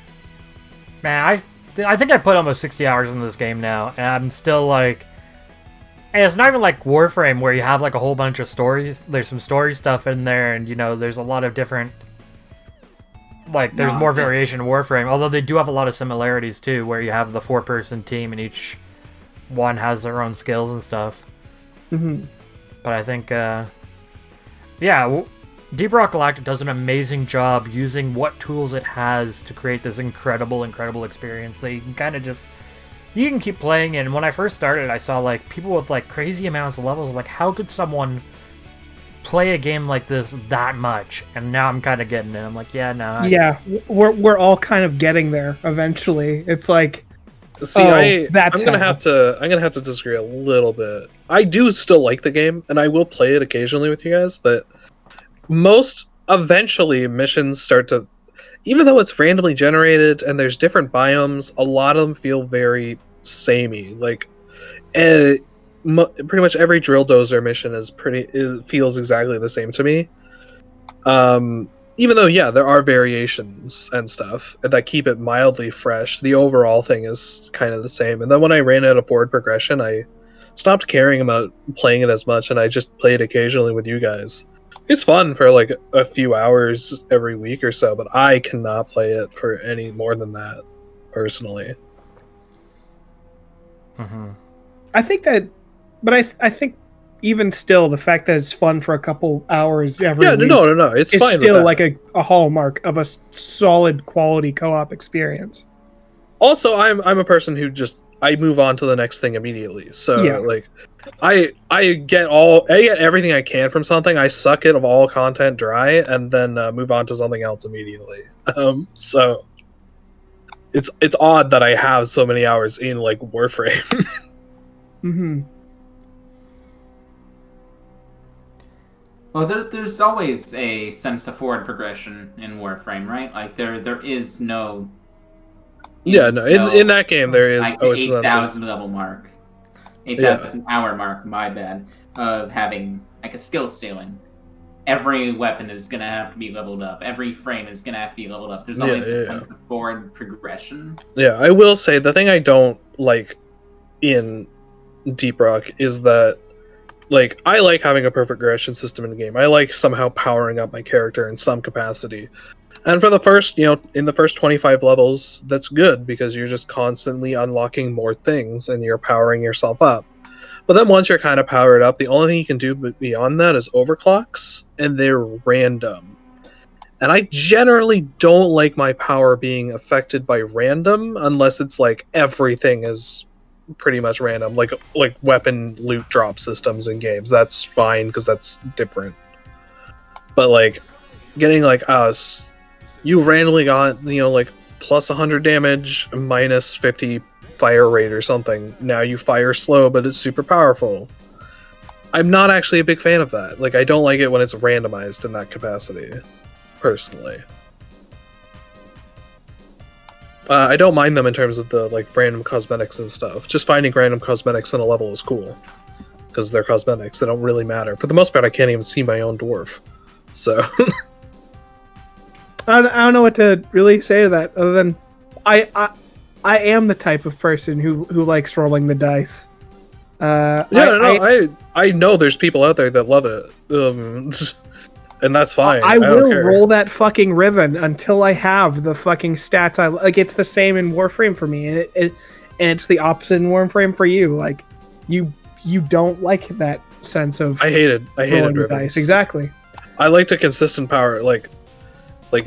Speaker 1: Man, I think I put almost 60 hours into this game now, and I'm still like... And it's not even like Warframe, where you have like a whole bunch of stories. There's some story stuff in there, and, you know, there's a lot of different... Like, there's more variation in Warframe, although they do have a lot of similarities, too, where you have the 4-person team, and each one has their own skills and stuff.
Speaker 2: Mhm.
Speaker 1: But I think, Deep Rock Galactic does an amazing job using what tools it has to create this incredible experience. So you can kind of just, you can keep playing it. And when I first started, I saw like people with like crazy amounts of levels. Like, how could someone play a game like this that much? And now I'm kind of getting it. I'm like, yeah, no.
Speaker 2: Yeah, we're all kind of getting there eventually. It's like,
Speaker 4: See, I'm
Speaker 2: that's
Speaker 4: gonna
Speaker 2: how.
Speaker 4: have to disagree a little bit. I do still like the game, and I will play it occasionally with you guys, but eventually missions start to, even though it's randomly generated and there's different biomes, a lot of them feel very samey. Like, pretty much every drill dozer mission feels exactly the same to me. Even though, yeah, there are variations and stuff that keep it mildly fresh, the overall thing is kind of the same. And then when I ran out of forward progression, I stopped caring about playing it as much, and I just played occasionally with you guys. It's fun for like a few hours every week or so, but I cannot play it for any more than that, personally.
Speaker 1: Mm-hmm.
Speaker 2: I think that, but I think even still, the fact that it's fun for a couple hours every week
Speaker 4: No, it's
Speaker 2: is
Speaker 4: fine with
Speaker 2: still
Speaker 4: that.
Speaker 2: like a hallmark of a solid quality co-op experience.
Speaker 4: Also, I'm a person who I move on to the next thing immediately. So
Speaker 2: Yeah.
Speaker 4: like, I get everything I can from something. I suck it of all content dry, and then move on to something else immediately. So it's odd that I have so many hours in like Warframe.
Speaker 2: Mm-hmm.
Speaker 3: Well, there's always a sense of forward progression in Warframe, right? Like there is no.
Speaker 4: Yeah, no. In that game, there is
Speaker 3: like the
Speaker 4: always a sense of-
Speaker 3: 8,000 level mark. 8,000 hour mark, my bad, of having like a skill ceiling. Every weapon is gonna have to be leveled up. Every frame is gonna have to be leveled up. There's always this sense of forward progression.
Speaker 4: Yeah, I will say the thing I don't like in Deep Rock is that, like, I like having a perfect progression system in the game. I like somehow powering up my character in some capacity. And for the first, in the first 25 levels, that's good because you're just constantly unlocking more things and you're powering yourself up. But then once you're kind of powered up, the only thing you can do beyond that is overclocks, and they're random. And I generally don't like my power being affected by random unless it's like everything is pretty much random, like weapon loot drop systems in games. That's fine because that's different. But like getting like us, you randomly got like plus 100 damage, minus 50 fire rate or something. Now you fire slow, but it's super powerful. I'm not actually a big fan of that. Like, I don't like it when it's randomized in that capacity, personally. I don't mind them in terms of the like random cosmetics and stuff. Just finding random cosmetics in a level is cool because they're cosmetics. They don't really matter. For the most part, I can't even see my own dwarf. So
Speaker 2: I don't know what to really say to that other than I am the type of person who likes rolling the dice.
Speaker 4: I know there's people out there that love it, and that's fine.
Speaker 2: I will roll that fucking Riven until I have the fucking stats I like. It's the same in Warframe for me, and it's the opposite in Warframe for you. Like you don't like that sense of
Speaker 4: I hated
Speaker 2: the dice. Exactly.
Speaker 4: I like the consistent power. Like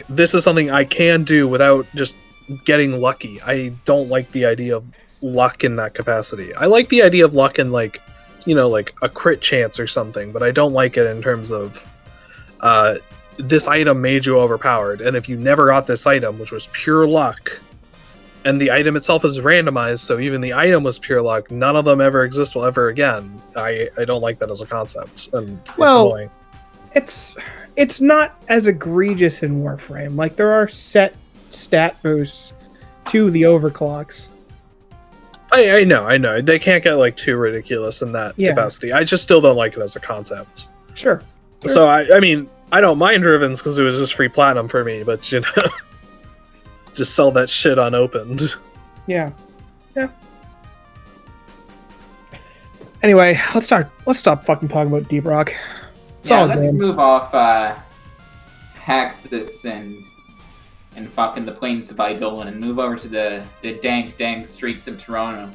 Speaker 4: this is something I can do without just getting lucky. I don't like the idea of luck in that capacity. I like the idea of luck in like a crit chance or something, but I don't like it in terms of this item made you overpowered, and if you never got this item, which was pure luck, and the item itself is randomized, so even the item was pure luck, none of them ever exist will ever again. I don't like that as a concept, and it's annoying.
Speaker 2: It's not as egregious in Warframe. Like, there are set stat boosts to the overclocks.
Speaker 4: I know. They can't get like too ridiculous in that capacity. I just still don't like it as a concept.
Speaker 2: Sure.
Speaker 4: So I mean, I don't mind Rivens because it was just free platinum for me, but just sell that shit unopened.
Speaker 2: Yeah. Anyway, let's stop fucking talking about Deep Rock.
Speaker 3: Let's move off Haxus and fucking the Plains of Eidolon and move over to the dank streets of Toronto,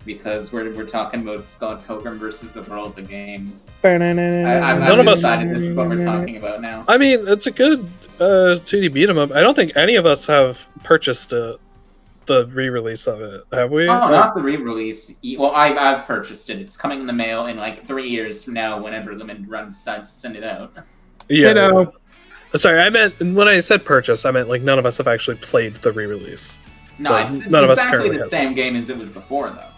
Speaker 3: because we're talking about Scott Pilgrim versus the World, the game. I've decided this is what we're talking about now.
Speaker 4: I mean, it's a good 2D beat 'em up. I don't think any of us have purchased the re-release of it, have we?
Speaker 3: Oh, not the re-release. Well, I've purchased it. It's coming in the mail in like 3 years from now, whenever Limited Run decides to send it out.
Speaker 4: Yeah. Sorry, I meant when I said purchase, I meant like none of us have actually played the re-release.
Speaker 3: No, it's exactly the same game as it was before, though.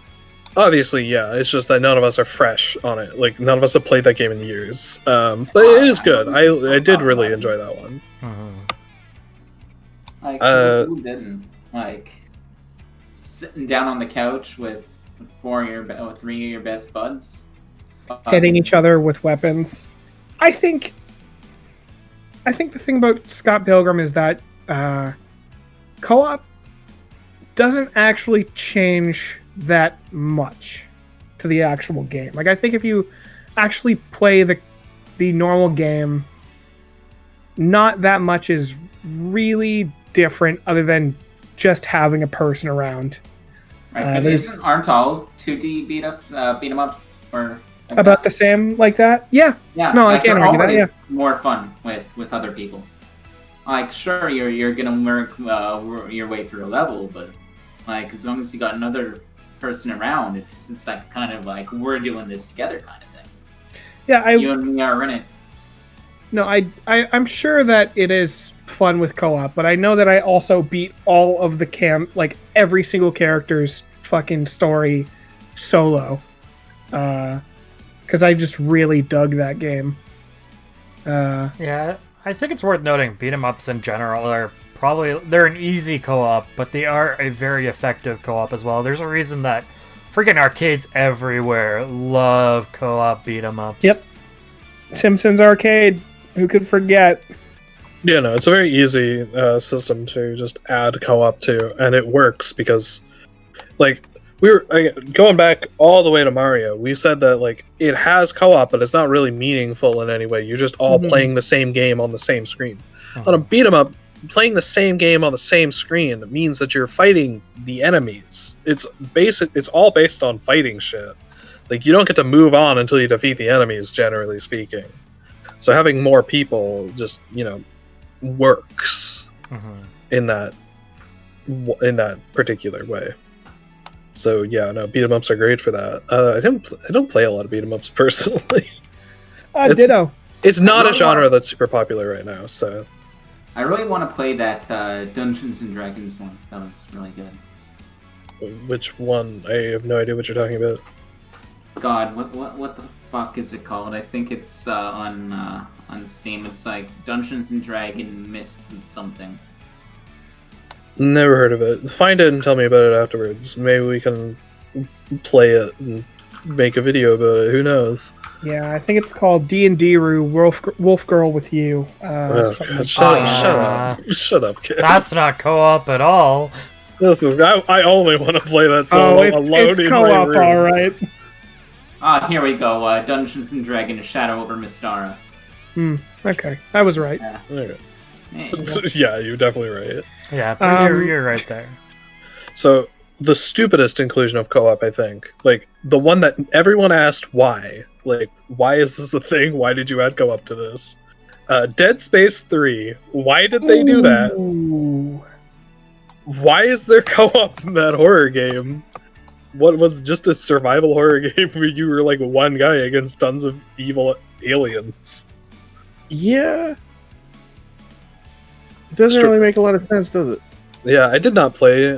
Speaker 4: Obviously, yeah. It's just that none of us are fresh on it. Like, none of us have played that game in years. But it is good. I did really enjoy that one.
Speaker 3: Like, who didn't? Like, sitting down on the couch with three of your best buds,
Speaker 2: hitting each other with weapons. I think the thing about Scott Pilgrim is that co-op doesn't actually change that much to the actual game. Like, I think if you actually play the normal game, not that much is really different other than just having a person around.
Speaker 3: Right, but aren't all 2D beat 'em ups or like
Speaker 2: about the same like that? Yeah. No, like, I can't argue that. Yeah,
Speaker 3: more fun with other people. Like, sure, you're gonna work your way through a level, but like, as long as you got another person around, it's like kind of like we're doing this together kind of thing.
Speaker 2: Yeah,
Speaker 3: you and me are in it.
Speaker 2: No, I'm sure that it is fun with co-op, but I know that I also beat all of the like every single character's fucking story solo, because I just really dug that game.
Speaker 1: Yeah, I think it's worth noting beat 'em ups in general are they're an easy co-op, but they are a very effective co-op as well. There's a reason that Freaking arcades everywhere love co-op beat 'em ups.
Speaker 2: Yep. Simpsons Arcade. Who could forget?
Speaker 4: Yeah, no, it's a very easy system to just add co-op to, and it works because, like, going back all the way to Mario. We said that like it has co-op, but it's not really meaningful in any way. You're just all playing the same game on the same screen. On a beat 'em up, playing the same game on the same screen means that you're fighting the enemies. It's all based on fighting shit. Like, you don't get to move on until you defeat the enemies, generally speaking. So having more people just, works in that particular way. So yeah, no, beat 'em ups are great for that. I don't play a lot of beat 'em ups personally.
Speaker 2: Ditto.
Speaker 4: It's not a genre that's super popular right now, so.
Speaker 3: I really want to play that Dungeons and Dragons one. That was really good.
Speaker 4: Which one? I have no idea what you're talking about.
Speaker 3: God, what the fuck is it called? I think it's on Steam. It's like Dungeons and Dragon Mists of something.
Speaker 4: Never heard of it. Find it and tell me about it afterwards. Maybe we can play it and make a video about it. Who knows?
Speaker 2: Yeah, I think it's called D&D-Roo Wolf Girl with You.
Speaker 4: Shut up, kid.
Speaker 1: That's not co-op at all.
Speaker 4: I only want to play that solo alone
Speaker 2: it's
Speaker 4: in
Speaker 2: co-op,
Speaker 4: my room.
Speaker 2: all right.
Speaker 3: Here we go. Dungeons and Dragons Shadow over Mystara.
Speaker 2: Okay, I was right.
Speaker 3: Yeah.
Speaker 4: Okay.
Speaker 3: Man.
Speaker 4: Yeah, you're definitely right.
Speaker 1: Yeah, you're right there.
Speaker 4: So, the stupidest inclusion of co-op, I think. Like, the one that everyone asked why. Like, why is this a thing? Why did you add co-op to this? Dead Space 3. Why did they do that?
Speaker 2: Ooh.
Speaker 4: Why is there co-op in that horror game? What was just a survival horror game where you were like one guy against tons of evil aliens?
Speaker 5: Yeah. It doesn't really make a lot of sense, does it?
Speaker 4: Yeah, I did not play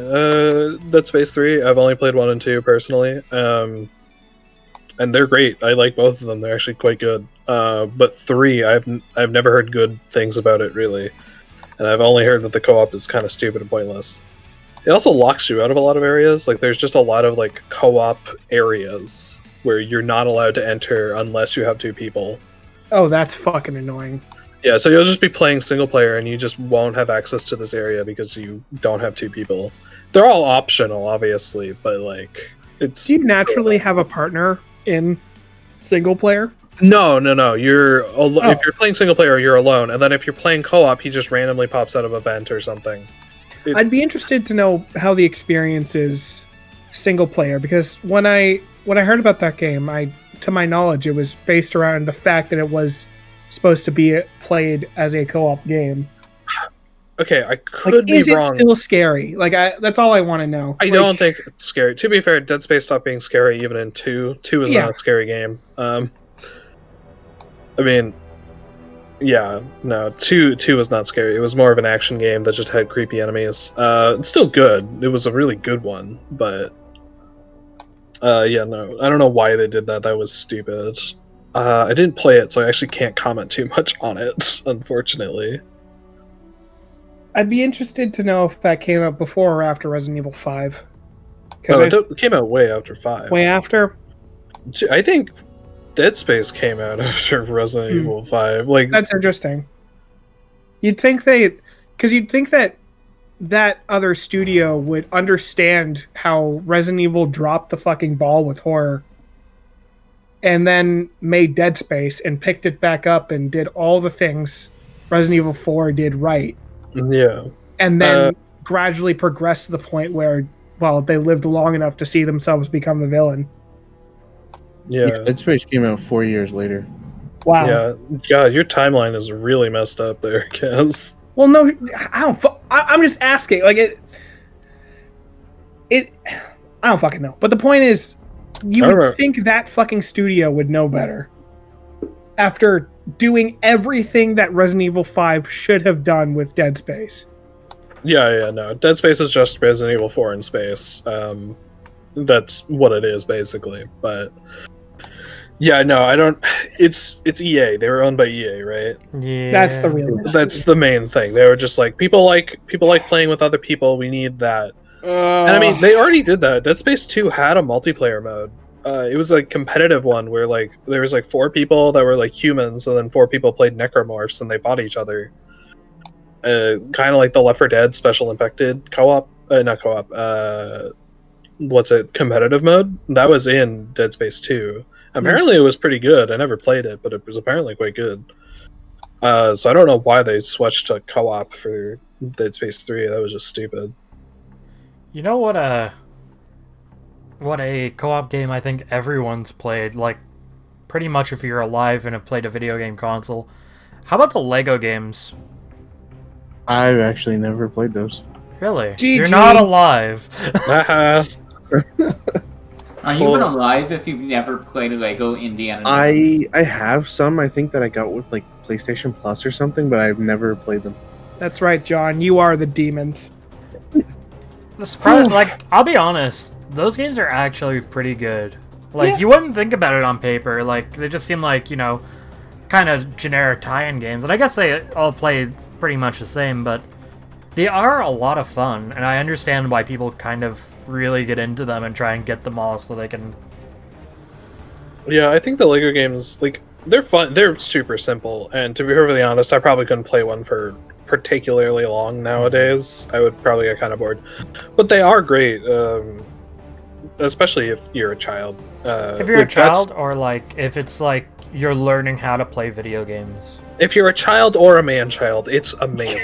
Speaker 4: Dead Space 3. I've only played 1 and 2 personally. And they're great. I like both of them. They're actually quite good. But 3, I've never heard good things about it, really. And I've only heard that the co-op is kind of stupid and pointless. It also locks you out of a lot of areas. Like, there's just a lot of, like, co-op areas where you're not allowed to enter unless you have 2 people.
Speaker 2: Oh, that's fucking annoying.
Speaker 4: Yeah, so you'll just be playing single player and you just won't have access to this area because you don't have 2 people. They're all optional, obviously, but, like, it's...
Speaker 2: Do you naturally have a partner in single player?
Speaker 4: No. If you're playing single player, you're alone, and then if you're playing co-op, he just randomly pops out of a vent or something.
Speaker 2: I'd be interested to know how the experience is single player, because when I heard about that game, to my knowledge, it was based around the fact that it was supposed to be played as a co-op game.
Speaker 4: Okay, I could be wrong.
Speaker 2: Is it still scary? Like, that's all I want to know.
Speaker 4: I don't think it's scary. To be fair, Dead Space stopped being scary even in 2. 2 is not a scary game. I mean, yeah, no, 2 was not scary. It was more of an action game that just had creepy enemies. It's still good. It was a really good one, but yeah, no, I don't know why they did that. That was stupid. I didn't play it, so I actually can't comment too much on it, unfortunately.
Speaker 2: I'd be interested to know if that came out before or after Resident Evil 5.
Speaker 4: It came out way after 5.
Speaker 2: Way after?
Speaker 4: I think Dead Space came out after Resident Evil 5. Like,
Speaker 2: that's interesting. You'd think that other studio would understand how Resident Evil dropped the fucking ball with horror and then made Dead Space and picked it back up and did all the things Resident Evil 4 did right.
Speaker 4: Yeah.
Speaker 2: And then gradually progressed to the point where, well, they lived long enough to see themselves become the villain.
Speaker 4: Yeah.
Speaker 5: Dead Space came out 4 years later.
Speaker 2: Wow.
Speaker 4: Yeah. God, your timeline is really messed up there, Kaz.
Speaker 2: Well, no, I'm just asking. Like, I don't fucking know. But the point is, you would think that fucking studio would know better after doing everything that Resident Evil 5 should have done with Dead Space.
Speaker 4: Yeah, no. Dead Space is just Resident Evil 4 in space. That's what it is, basically. But yeah, no, I don't. It's EA. They were owned by EA, right?
Speaker 1: Yeah,
Speaker 2: that's the real issue.
Speaker 4: That's the main thing. They were just like, people like playing with other people. We need that. And I mean, they already did that. Dead Space 2 had a multiplayer mode. It was a competitive one where like there was like 4 people that were like humans, and then 4 people played necromorphs, and they fought each other. Kind of like the Left 4 Dead Special Infected co-op, not co-op. What's it? Competitive mode. That was in Dead Space 2. Apparently, it was pretty good. I never played it, but it was apparently quite good. So I don't know why they switched to co-op for Dead Space 3. That was just stupid.
Speaker 1: You know what a co-op game I think everyone's played, like pretty much if you're alive and have played a video game console. How about the Lego games?
Speaker 5: I've actually never played those.
Speaker 1: Really?
Speaker 2: GG.
Speaker 1: You're not alive.
Speaker 4: Haha.
Speaker 3: Are you even alive if you've never played Lego Indiana Jones?
Speaker 5: I have some, I think, that I got with like PlayStation Plus or something, but I've never played them.
Speaker 2: That's right, John. You are the demons.
Speaker 1: Like, I'll be honest, those games are actually pretty good. Like, you wouldn't think about it on paper. Like, they just seem like, you know, kind of generic tie-in games. And I guess they all play pretty much the same, but they are a lot of fun. And I understand why people kind of really get into them and try and get them all so they can...
Speaker 4: Yeah, I think the Lego games, like, they're fun. They're super simple. And to be perfectly honest, I probably couldn't play one for particularly long nowadays. I would probably get kind of bored. But they are great, especially if you're a child.
Speaker 1: If you're a child, or like if it's like you're learning how to play video games.
Speaker 4: If you're a child or a man-child, it's amazing.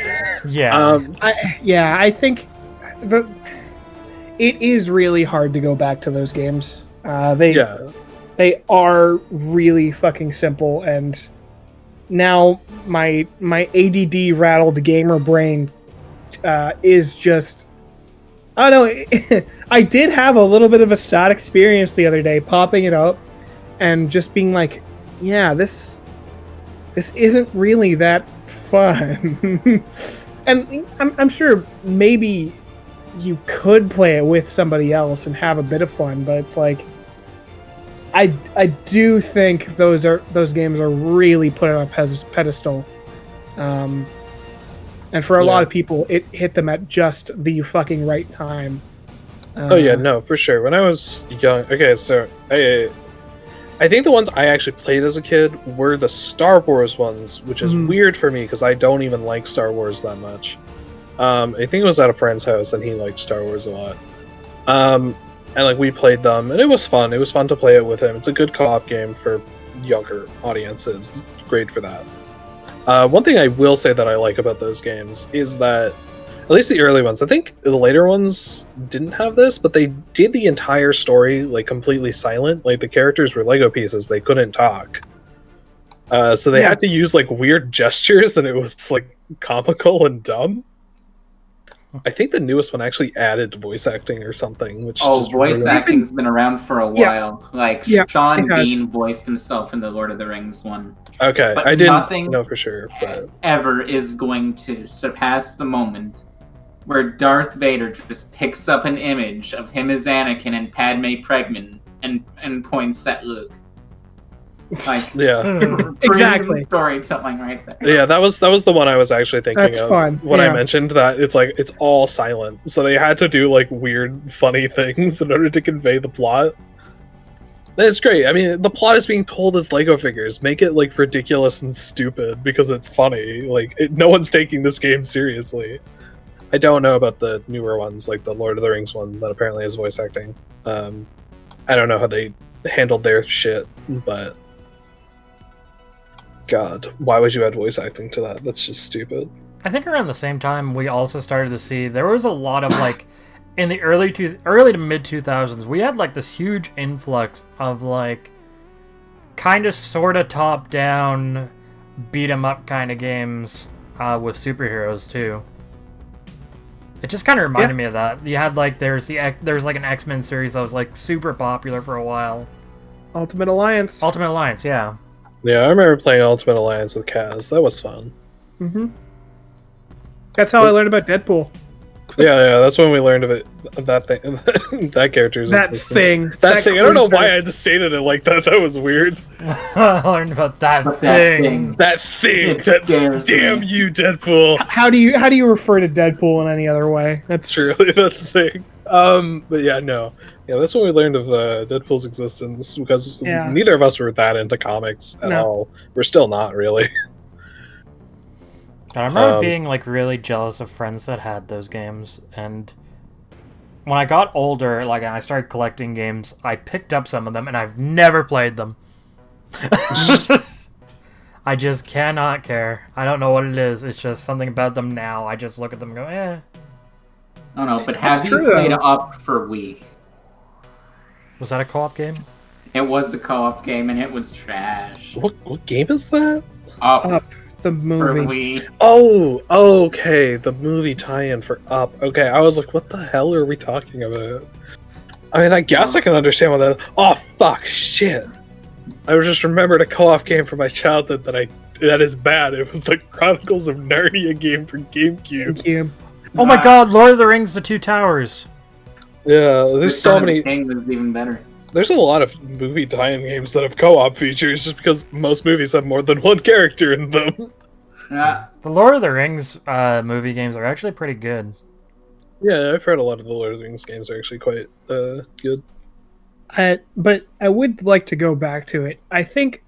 Speaker 1: Yeah.
Speaker 2: I think it is really hard to go back to those games. They are really fucking simple, and now my ADD rattled gamer brain is just, I don't know. I did have a little bit of a sad experience the other day, popping it up and just being like, yeah, this isn't really that fun. And I'm sure maybe you could play it with somebody else and have a bit of fun, but it's like, I do think those games are really put on a pedestal, and for a lot of people, it hit them at just the fucking right time.
Speaker 4: Oh yeah, no, for sure. When I was young, okay, so I think the ones I actually played as a kid were the Star Wars ones, which is weird for me because I don't even like Star Wars that much. I think it was at a friend's house and he liked Star Wars a lot. And like we played them, and it was fun. It was fun to play it with him. It's a good co-op game for younger audiences. Great for that. One thing I will say that I like about those games is that, at least the early ones, I think the later ones didn't have this, but they did the entire story like completely silent. Like the characters were Lego pieces; they couldn't talk. So they had to use like weird gestures, and it was like comical and dumb. I think the newest one actually added voice acting or something. Which
Speaker 3: voice acting's been around for a while. Like Sean Bean voiced himself in the Lord of the Rings one.
Speaker 4: Okay,
Speaker 3: but
Speaker 4: I didn't know for sure. But
Speaker 3: ever is going to surpass the moment where Darth Vader just picks up an image of him as Anakin and Padme pregnant and points at Luke. Like,
Speaker 2: exactly.
Speaker 3: Storytelling right there.
Speaker 4: Yeah, that was the one I was actually thinking of
Speaker 2: fun.
Speaker 4: when I mentioned that it's like it's all silent, so they had to do like weird, funny things in order to convey the plot. And it's great. I mean, the plot is being told as Lego figures. Make it like ridiculous and stupid because it's funny. Like no one's taking this game seriously. I don't know about the newer ones, like the Lord of the Rings one that apparently has voice acting. I don't know how they handled their shit, but. God, why would you add voice acting to that? That's just stupid.
Speaker 1: I think around the same time we also started to see there was a lot of like in the early to mid 2000s we had like this huge influx of like kind of sort of top down beat 'em up kind of games with superheroes too. It just kind of reminded me of that. You had like there's like an X-Men series that was like super popular for a while.
Speaker 2: Ultimate Alliance,
Speaker 1: yeah.
Speaker 4: Yeah, I remember playing Ultimate Alliance with Kaz. That was fun.
Speaker 2: That's how I learned about Deadpool.
Speaker 4: Yeah, that's when we learned of it. That thing, that character's
Speaker 2: That
Speaker 4: existence.
Speaker 2: thing.
Speaker 4: That thing. I don't know
Speaker 2: creature.
Speaker 4: why I just stated it like that. That was weird.
Speaker 1: I learned about that
Speaker 3: But
Speaker 1: thing.
Speaker 4: That thing.
Speaker 3: It
Speaker 4: That
Speaker 3: scares
Speaker 4: damn
Speaker 3: me.
Speaker 4: you, Deadpool.
Speaker 2: How do you refer to Deadpool in any other way? That's
Speaker 4: Truly, that thing. But yeah, no. Yeah, that's when we learned of Deadpool's existence because
Speaker 2: Yeah.
Speaker 4: neither of us were that into comics at
Speaker 2: No.
Speaker 4: all. We're still not really.
Speaker 1: I remember
Speaker 4: Um,
Speaker 1: being like really jealous of friends that had those games, and when I got older, like and I started collecting games, I picked up some of them and I've never played them. I just cannot care. I don't know what it is. It's just something about them now. I just look at them and go, eh.
Speaker 3: I don't know, but
Speaker 2: That's
Speaker 3: have you
Speaker 2: true,
Speaker 3: played
Speaker 2: though.
Speaker 3: Up for Wii?
Speaker 1: Was that a co-op game?
Speaker 3: It was a co-op game and it was trash.
Speaker 4: What game is that?
Speaker 3: Up
Speaker 2: Up the
Speaker 3: for
Speaker 2: movie.
Speaker 3: Wii.
Speaker 4: Oh, okay, the movie tie-in for Up. Okay, I was like, what the hell are we talking about? I mean, I guess I can understand what that. Oh fuck, shit! I just remembered a co-op game from my childhood that is bad. It was the Chronicles of Narnia game for GameCube.
Speaker 2: Thank you.
Speaker 1: Oh my god, Lord of the Rings: The Two Towers.
Speaker 4: Yeah, there's so
Speaker 3: Return of the
Speaker 4: many.
Speaker 3: King was even better.
Speaker 4: There's a lot of movie tie-in games that have co-op features, just because most movies have more than one character in them.
Speaker 3: Uh,
Speaker 1: The Lord of the Rings movie games are actually pretty good.
Speaker 4: Yeah, I've heard a lot of the Lord of the Rings games are actually quite good.
Speaker 2: But I would like to go back to it. I think,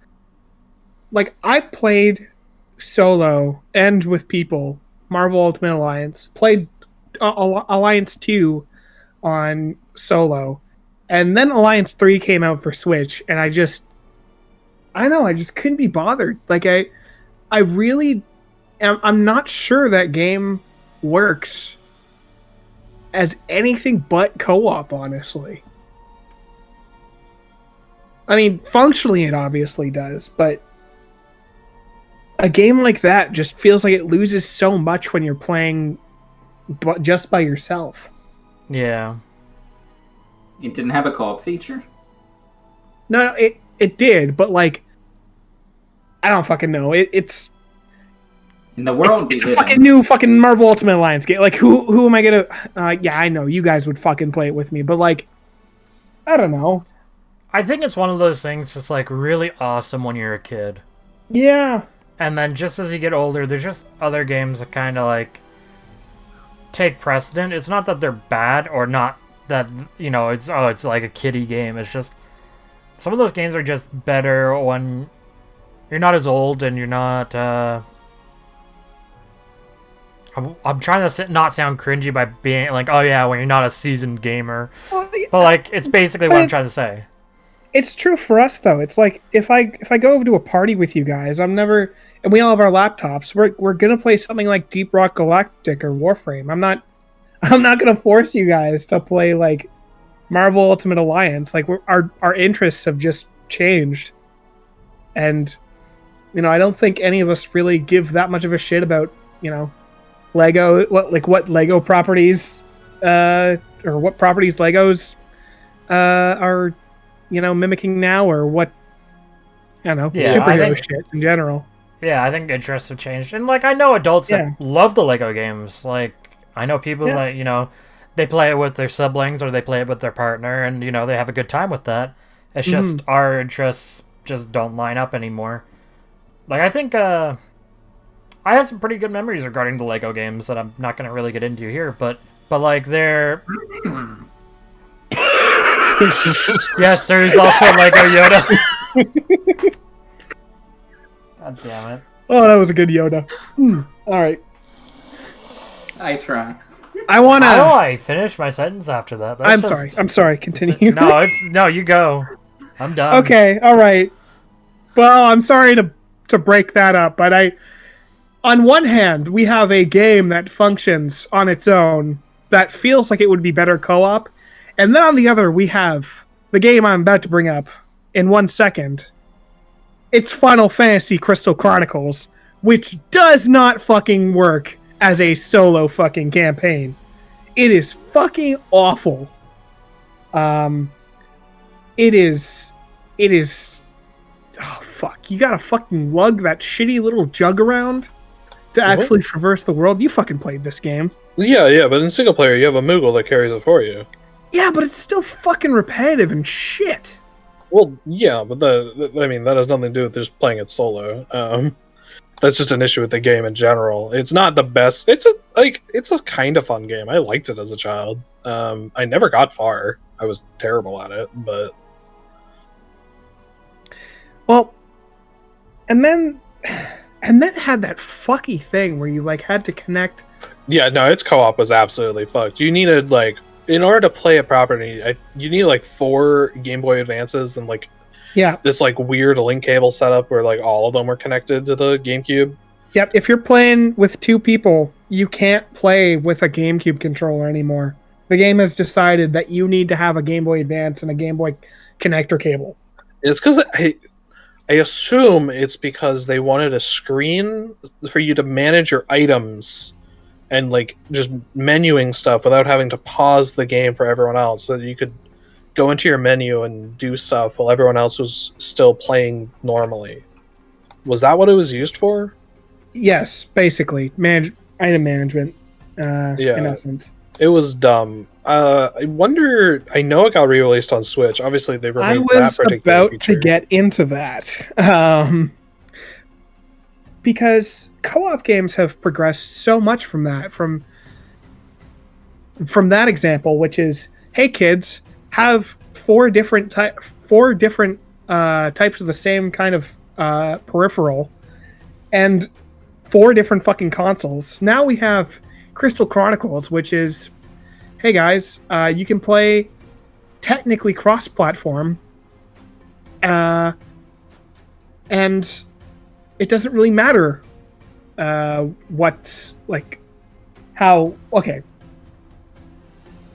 Speaker 2: like, I played solo and with people Marvel Ultimate Alliance, played Alliance 2 on solo, and then Alliance 3 came out for Switch, and I just couldn't be bothered. Like, I really I'm not sure that game works as anything but co-op, honestly. I mean, functionally it obviously does, but a game like that just feels like it loses so much when you're playing just by yourself.
Speaker 1: Yeah.
Speaker 3: it didn't have a co-op feature.
Speaker 2: No, it did, but like, I don't fucking know. It's
Speaker 3: In the world,
Speaker 2: it's
Speaker 3: we
Speaker 2: a
Speaker 3: live
Speaker 2: fucking
Speaker 3: in.
Speaker 2: new fucking Marvel Ultimate Alliance game. Like, who am I gonna? Yeah, I know you guys would fucking play it with me, but like, I don't know.
Speaker 1: I think it's one of those things that's like really awesome when you're a kid.
Speaker 2: Yeah,
Speaker 1: And then just as you get older, there's just other games that kind of like take precedent. It's not that they're bad or not that, you know, it's like a kiddie game. It's just some of those games are just better when you're not as old and you're not I'm trying to not sound cringy by being like, oh yeah, when you're not a seasoned gamer.
Speaker 2: well,
Speaker 1: But like it's basically what I'm trying to say.
Speaker 2: it's true for us though. It's like if I go over to a party with you guys, and we all have our laptops. We're gonna play something like Deep Rock Galactic or Warframe. I'm not gonna force you guys to play like Marvel Ultimate Alliance. Like our interests have just changed, and you know I don't think any of us really give that much of a shit about Lego. What Lego properties or what properties Legos are mimicking now, or what I don't know,
Speaker 1: Yeah,
Speaker 2: superhero
Speaker 1: I think-
Speaker 2: shit in general.
Speaker 1: Yeah, I think interests have changed. And like I know adults
Speaker 2: Yeah.
Speaker 1: that love the Lego games. Like I know people
Speaker 2: Yeah.
Speaker 1: that, they play it with their siblings or they play it with their partner and they have a good time with that. It's just our interests just don't line up anymore. Like I think I have some pretty good memories regarding the Lego games that I'm not going to really get into here, but like they're yes, there's also Lego Yoda. God damn it.
Speaker 2: Oh, that was a good Yoda. All right,
Speaker 3: I try.
Speaker 2: I want
Speaker 1: How do
Speaker 2: to.
Speaker 1: I finish my sentence after that? That's
Speaker 2: I'm sorry. Continue.
Speaker 1: No, you go. I'm done.
Speaker 2: Okay, all right. Well, I'm sorry to break that up, but on one hand, we have a game that functions on its own that feels like it would be better co-op, and then on the other, we have the game I'm about to bring up in 1 second. It's Final Fantasy Crystal Chronicles, which does not fucking work as a solo fucking campaign. It is fucking awful. It is. Oh fuck! You gotta fucking lug that shitty little jug around to actually traverse the world. You fucking played this game.
Speaker 4: Yeah, but in single player, you have a Moogle that carries it for you.
Speaker 2: Yeah, but it's still fucking repetitive and shit.
Speaker 4: Well, yeah, but that has nothing to do with just playing it solo. That's just an issue with the game in general. It's not the best. It's a kind of fun game. I liked it as a child. I never got far. I was terrible at it, but
Speaker 2: well, and then had that fucky thing where you like had to connect.
Speaker 4: Yeah, no, its co-op was absolutely fucked. You needed in order to play it properly, you need 4 Game Boy Advances and this weird link cable setup where all of them were connected to the GameCube.
Speaker 2: Yep, if you're playing with 2 people, you can't play with a GameCube controller anymore. The game has decided that you need to have a Game Boy Advance and a Game Boy connector cable.
Speaker 4: It's because I assume it's because they wanted a screen for you to manage your items and just menuing stuff without having to pause the game for everyone else, so that you could go into your menu and do stuff while everyone else was still playing normally. Was that what it was used for?
Speaker 2: Yes, basically. Item management, in essence.
Speaker 4: It was dumb. I wonder... I know it got re-released on Switch. Obviously, they removed
Speaker 2: I
Speaker 4: that
Speaker 2: was
Speaker 4: particular
Speaker 2: about
Speaker 4: feature.
Speaker 2: to get into that. Because co-op games have progressed so much from that. From that example, which is, hey kids, have 4 different types of the same kind of peripheral, and 4 different fucking consoles. Now we have Crystal Chronicles, which is, hey guys, you can play technically cross-platform, and it doesn't really matter what's how. Okay,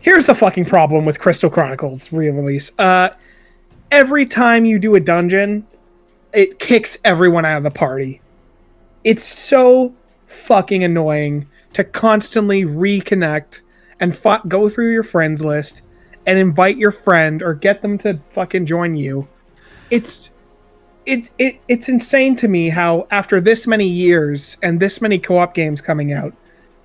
Speaker 2: here's the fucking problem with Crystal Chronicles re-release. Every time you do a dungeon, it kicks everyone out of the party. It's so fucking annoying to constantly reconnect and go through your friends list and invite your friend or get them to fucking join you. It's insane to me how after this many years and this many co-op games coming out,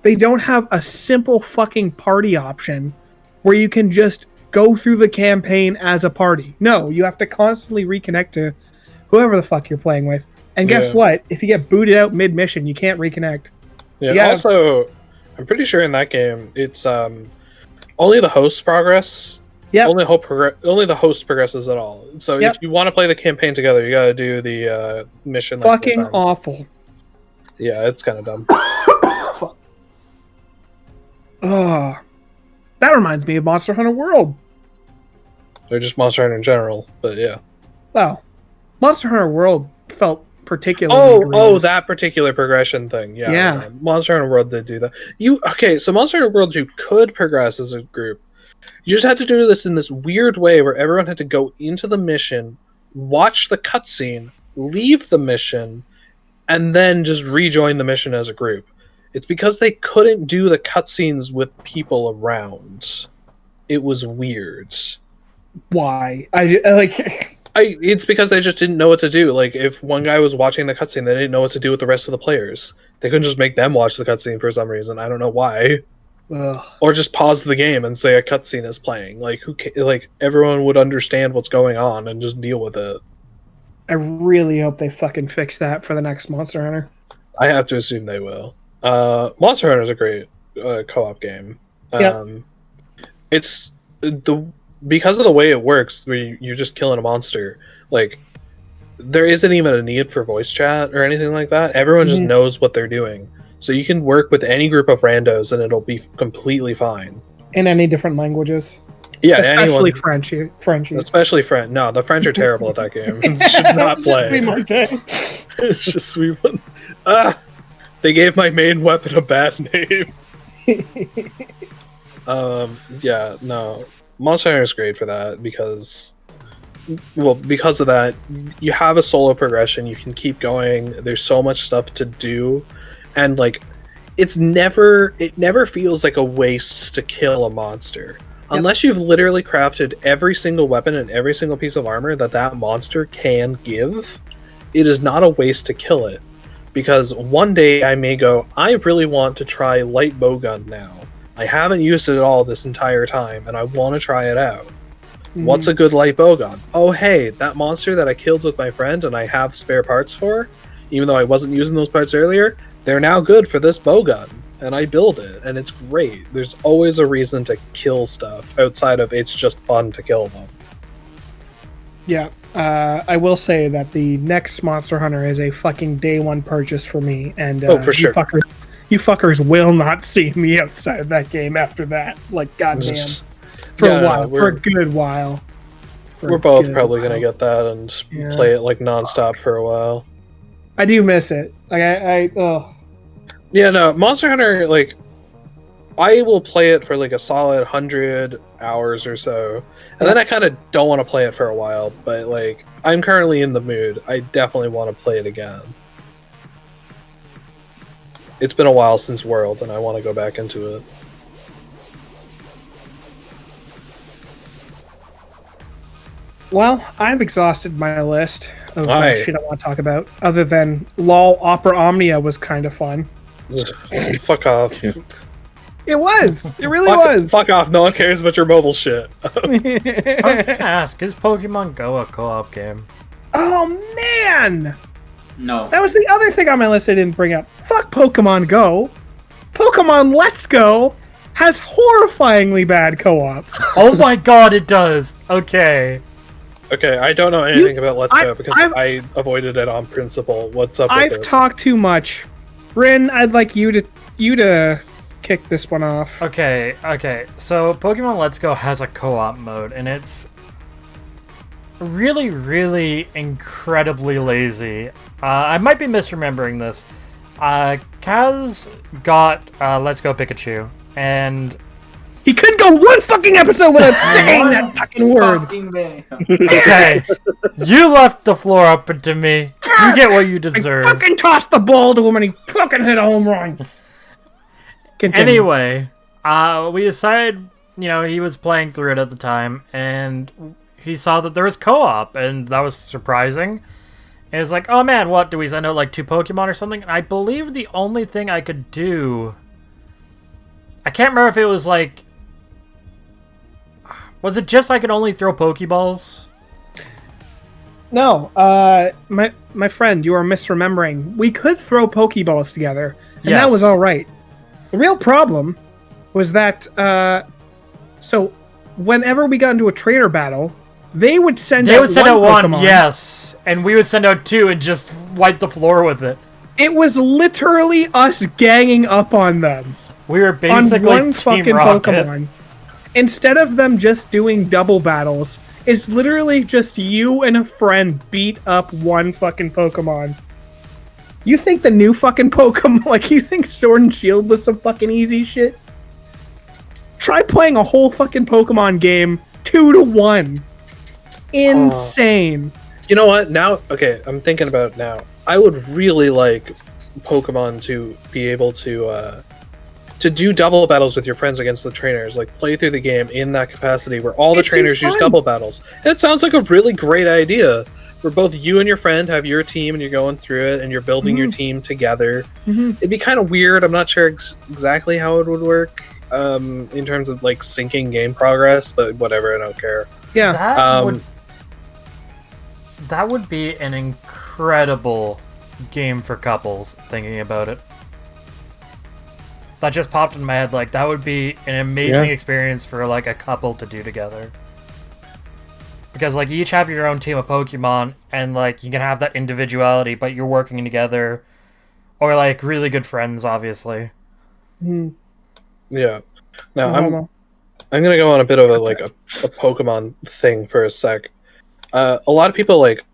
Speaker 2: they don't have a simple fucking party option where you can just go through the campaign as a party. No, you have to constantly reconnect to whoever the fuck you're playing with. And guess what? If you get booted out mid-mission, you can't reconnect.
Speaker 4: Yeah, also, I'm pretty sure in that game, it's only the host progress.
Speaker 2: Yeah.
Speaker 4: Only the host progresses at all. So if you want to play the campaign together, you gotta do the mission.
Speaker 2: Fucking awful.
Speaker 4: Yeah, it's kind of dumb.
Speaker 2: Oh, that reminds me of Monster Hunter World.
Speaker 4: Or just Monster Hunter in general, but yeah.
Speaker 2: Wow, Monster Hunter World felt particularly.
Speaker 4: Oh, that particular progression thing. Yeah. Monster Hunter World did do that. So Monster Hunter World, you could progress as a group. You just had to do this in this weird way where everyone had to go into the mission, watch the cutscene, leave the mission, and then just rejoin the mission as a group. It's because they couldn't do the cutscenes with people around. It was weird.
Speaker 2: Why?
Speaker 4: It's because they just didn't know what to do. If one guy was watching the cutscene, they didn't know what to do with the rest of the players. They couldn't just make them watch the cutscene for some reason. I don't know why.
Speaker 2: Ugh.
Speaker 4: Or just pause the game and say a cutscene is playing. Everyone would understand what's going on and just deal with it.
Speaker 2: I really hope they fucking fix that for the next Monster Hunter.
Speaker 4: I have to assume they will. Monster Hunter is a great co-op game. It's because of the way it works, where you're just killing a monster. There isn't even a need for voice chat or anything like that. Everyone just knows what they're doing. So you can work with any group of randos and it'll be completely fine.
Speaker 2: In any different languages?
Speaker 4: Yeah,
Speaker 2: especially French.
Speaker 4: Especially French. No, the French are terrible at that game. You should not play. It's just sweet. They gave my main weapon a bad name. Yeah, no. Monster Hunter is great for that because of that, you have a solo progression, you can keep going, there's so much stuff to do, and it never feels like a waste to kill a monster. Unless you've literally crafted every single weapon and every single piece of armor that monster can give, it is not a waste to kill it. because one day I may go, I really want to try light bowgun now. I haven't used it at all this entire time, and I want to try it out. What's a good light bowgun? Oh, hey, that monster that I killed with my friend and I have spare parts for, even though I wasn't using those parts earlier, they're now good for this bowgun. And I build it, and it's great. There's always a reason to kill stuff outside of it's just fun to kill them.
Speaker 2: Yeah, I will say that the next Monster Hunter is a fucking day one purchase for me, and
Speaker 4: for sure.
Speaker 2: You fuckers will not see me outside of that game after that. Like, goddamn. For a while. For a good while.
Speaker 4: We're both probably going to get that and play it, like, nonstop for a while.
Speaker 2: I do miss it. Like,
Speaker 4: Yeah, no, Monster Hunter, like, I will play it for, like, a solid 100 hours or so. And then I kind of don't want to play it for a while, but, like, I'm currently in the mood. I definitely want to play it again. It's been a while since World, and I want to go back into it.
Speaker 2: Well, I've exhausted my list of shit I want to talk about, other than LOL Opera Omnia was kind of fun.
Speaker 4: Fuck off.
Speaker 2: It was! It really was!
Speaker 4: Fuck off, no one cares about your mobile shit.
Speaker 1: I was gonna ask, is Pokemon Go a co-op game?
Speaker 2: Oh, man!
Speaker 3: No.
Speaker 2: That was the other thing on my list I didn't bring up. Fuck Pokemon Go. Pokemon Let's Go has horrifyingly bad co-op.
Speaker 1: Oh my god, it does! Okay.
Speaker 4: Okay, I don't know anything about Let's Go because I avoided it on principle. What's up with
Speaker 2: I've
Speaker 4: it?
Speaker 2: talked too much. Rin, I'd like you to kick this one off.
Speaker 1: Okay. So Pokemon Let's Go has a co-op mode, and it's really, really incredibly lazy. I might be misremembering this. Kaz got Let's Go Pikachu, and
Speaker 2: he couldn't go one fucking episode without saying that fucking word.
Speaker 1: Okay, you left the floor open to me. You get what you deserve.
Speaker 2: I fucking tossed the ball to him and he fucking hit a home run. Continue.
Speaker 1: Anyway, we decided, he was playing through it at the time, and he saw that there was co-op, and that was surprising. And it's like, oh man, what, do we send out like 2 Pokemon or something? And I believe the only thing I could do, I can't remember if it was like, was it just I could only throw Pokeballs?
Speaker 2: No, my friend, you are misremembering. We could throw Pokeballs together, and that was all right. The real problem was that, so whenever we got into a trainer battle, they would send out one Pokemon.
Speaker 1: Yes, and we would send out 2 and just wipe the floor with it. It
Speaker 2: was literally us ganging up on them.
Speaker 1: We were basically
Speaker 2: on one fucking
Speaker 1: Rocket.
Speaker 2: Pokemon. Instead of them just doing double battles, it's literally just you and a friend beat up one fucking Pokemon. You think the new fucking Pokemon, like, you think Sword and Shield was some fucking easy shit? Try playing a whole fucking Pokemon game 2-1. Insane.
Speaker 4: You know what? Now, okay, I'm thinking about it now. I would really like Pokemon to be able to do double battles with your friends against the trainers, like play through the game in that capacity where all the trainers use double battles. It sounds like a really great idea, where both you and your friend have your team and you're going through it and you're building your team together. It'd be kind of weird. I'm not sure exactly how it would work in terms of like syncing game progress, but whatever, I don't care.
Speaker 2: Yeah.
Speaker 1: That would be an incredible game for couples, thinking about it. That just popped in my head, like, that would be an amazing experience for, like, a couple to do together. Because, like, you each have your own team of Pokemon, and, like, you can have that individuality, but you're working together. Or, like, really good friends, obviously.
Speaker 4: Yeah. Now, I'm gonna go on a bit of a Pokemon thing for a sec. A lot of people, like,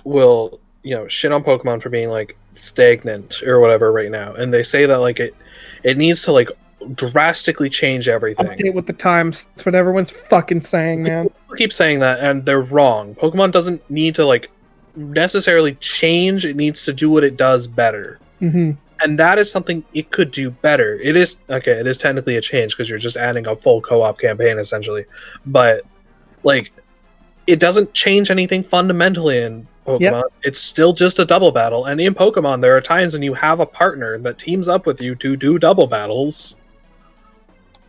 Speaker 4: will, shit on Pokemon for being, like, stagnant or whatever right now. And they say that, like, it needs to, like, drastically change everything.
Speaker 2: Update with the times. That's what everyone's fucking saying, man.
Speaker 4: People keep saying that, and they're wrong. Pokemon doesn't need to, like, necessarily change. It needs to do what it does better. And that is something it could do better. It is technically a change because you're just adding a full co-op campaign, essentially. But, like, it doesn't change anything fundamentally in Pokemon.
Speaker 2: Yep.
Speaker 4: It's still just a double battle. And in Pokemon, there are times when you have a partner that teams up with you to do double battles.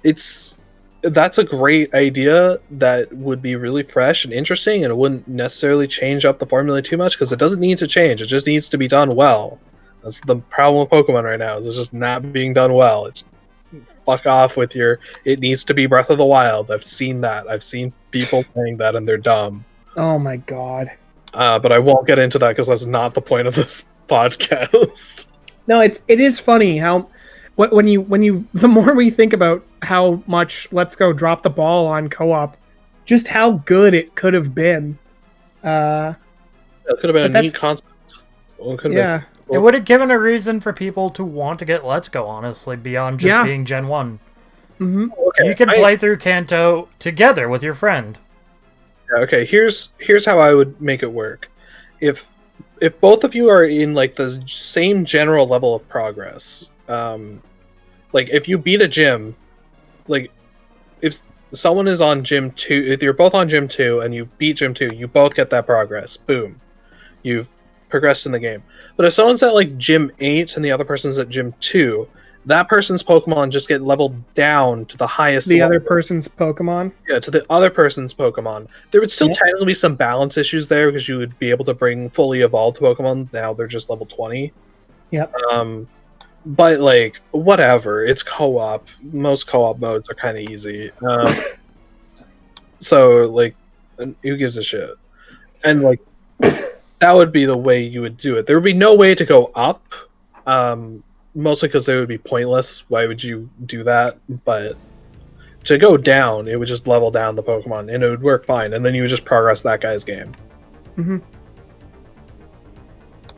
Speaker 4: That's a great idea that would be really fresh and interesting, and it wouldn't necessarily change up the formula too much because it doesn't need to change. It just needs to be done well. That's the problem with Pokemon right now, is it's just not being done well. It's fuck off with your it needs to be Breath of the Wild. I've seen that. I've seen people saying that and they're dumb.
Speaker 2: Oh my god.
Speaker 4: But I won't get into that because that's not the point of this podcast.
Speaker 2: No, it is funny how when you the more we think about how much Let's Go dropped the ball on co-op, just how good it could have been.
Speaker 4: It could have been a neat concept. Well,
Speaker 2: yeah.
Speaker 1: It would have given a reason for people to want to get Let's Go, honestly, beyond just being Gen 1.
Speaker 2: Mm-hmm.
Speaker 4: Okay,
Speaker 1: you can play through Kanto together with your friend.
Speaker 4: Okay, here's how I would make it work. If both of you are in like the same general level of progress, like if you beat a gym, like if someone is on Gym 2, if you're both on Gym 2 and you beat Gym 2, you both get that progress. Boom. You've progressed in the game. But if someone's at like Gym 8 and the other person's at Gym 2, that person's Pokemon just get leveled down to the highest
Speaker 2: The
Speaker 4: level.
Speaker 2: other person's Pokemon?
Speaker 4: Yeah, to the other person's Pokemon. There would still technically be some balance issues there because you would be able to bring fully evolved Pokemon. Now they're just level 20.
Speaker 2: Yep.
Speaker 4: But like, whatever. It's co-op. Most co-op modes are kind of easy. So like, who gives a shit? And like, that would be the way you would do it. There would be no way to go up. Mostly because they would be pointless. Why would you do that? But to go down, it would just level down the Pokemon, and it would work fine. And then you would just progress that guy's game.
Speaker 2: Mm-hmm.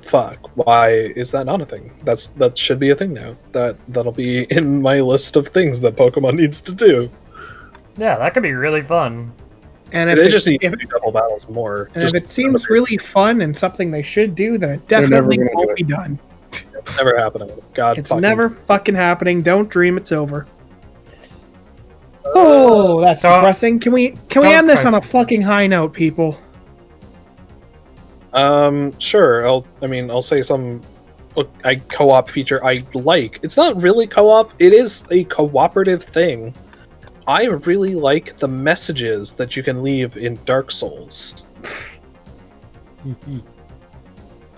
Speaker 4: Fuck. Why is that not a thing? That should be a thing now. That'll be in my list of things that Pokemon needs to do.
Speaker 1: Yeah, that could be really fun.
Speaker 2: And if
Speaker 4: they just need to do double battles more.
Speaker 2: And if it seems really fun and something they should do, then it definitely won't be done.
Speaker 4: It's never happening. God,
Speaker 2: it's never fucking happening. Don't dream it's over. Oh, that's depressing. Can we end this on a fucking high note, people?
Speaker 4: Sure. I'll say some co-op feature I like. It's not really co-op. It is a cooperative thing. I really like the messages that you can leave in Dark Souls.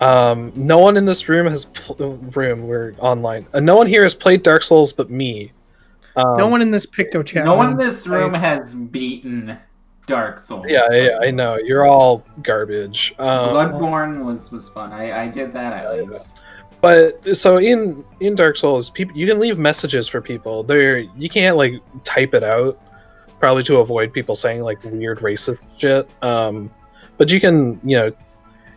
Speaker 4: No one in this room has we're online. No one here has played Dark Souls but me.
Speaker 2: No one in this Picto chat.
Speaker 3: No one in this room has beaten Dark Souls.
Speaker 4: Yeah, I know. You're all garbage.
Speaker 3: Bloodborne was fun. I did that at least.
Speaker 4: But so in Dark Souls, you can leave messages for people. You can't like type it out, probably to avoid people saying like weird racist shit. But you can,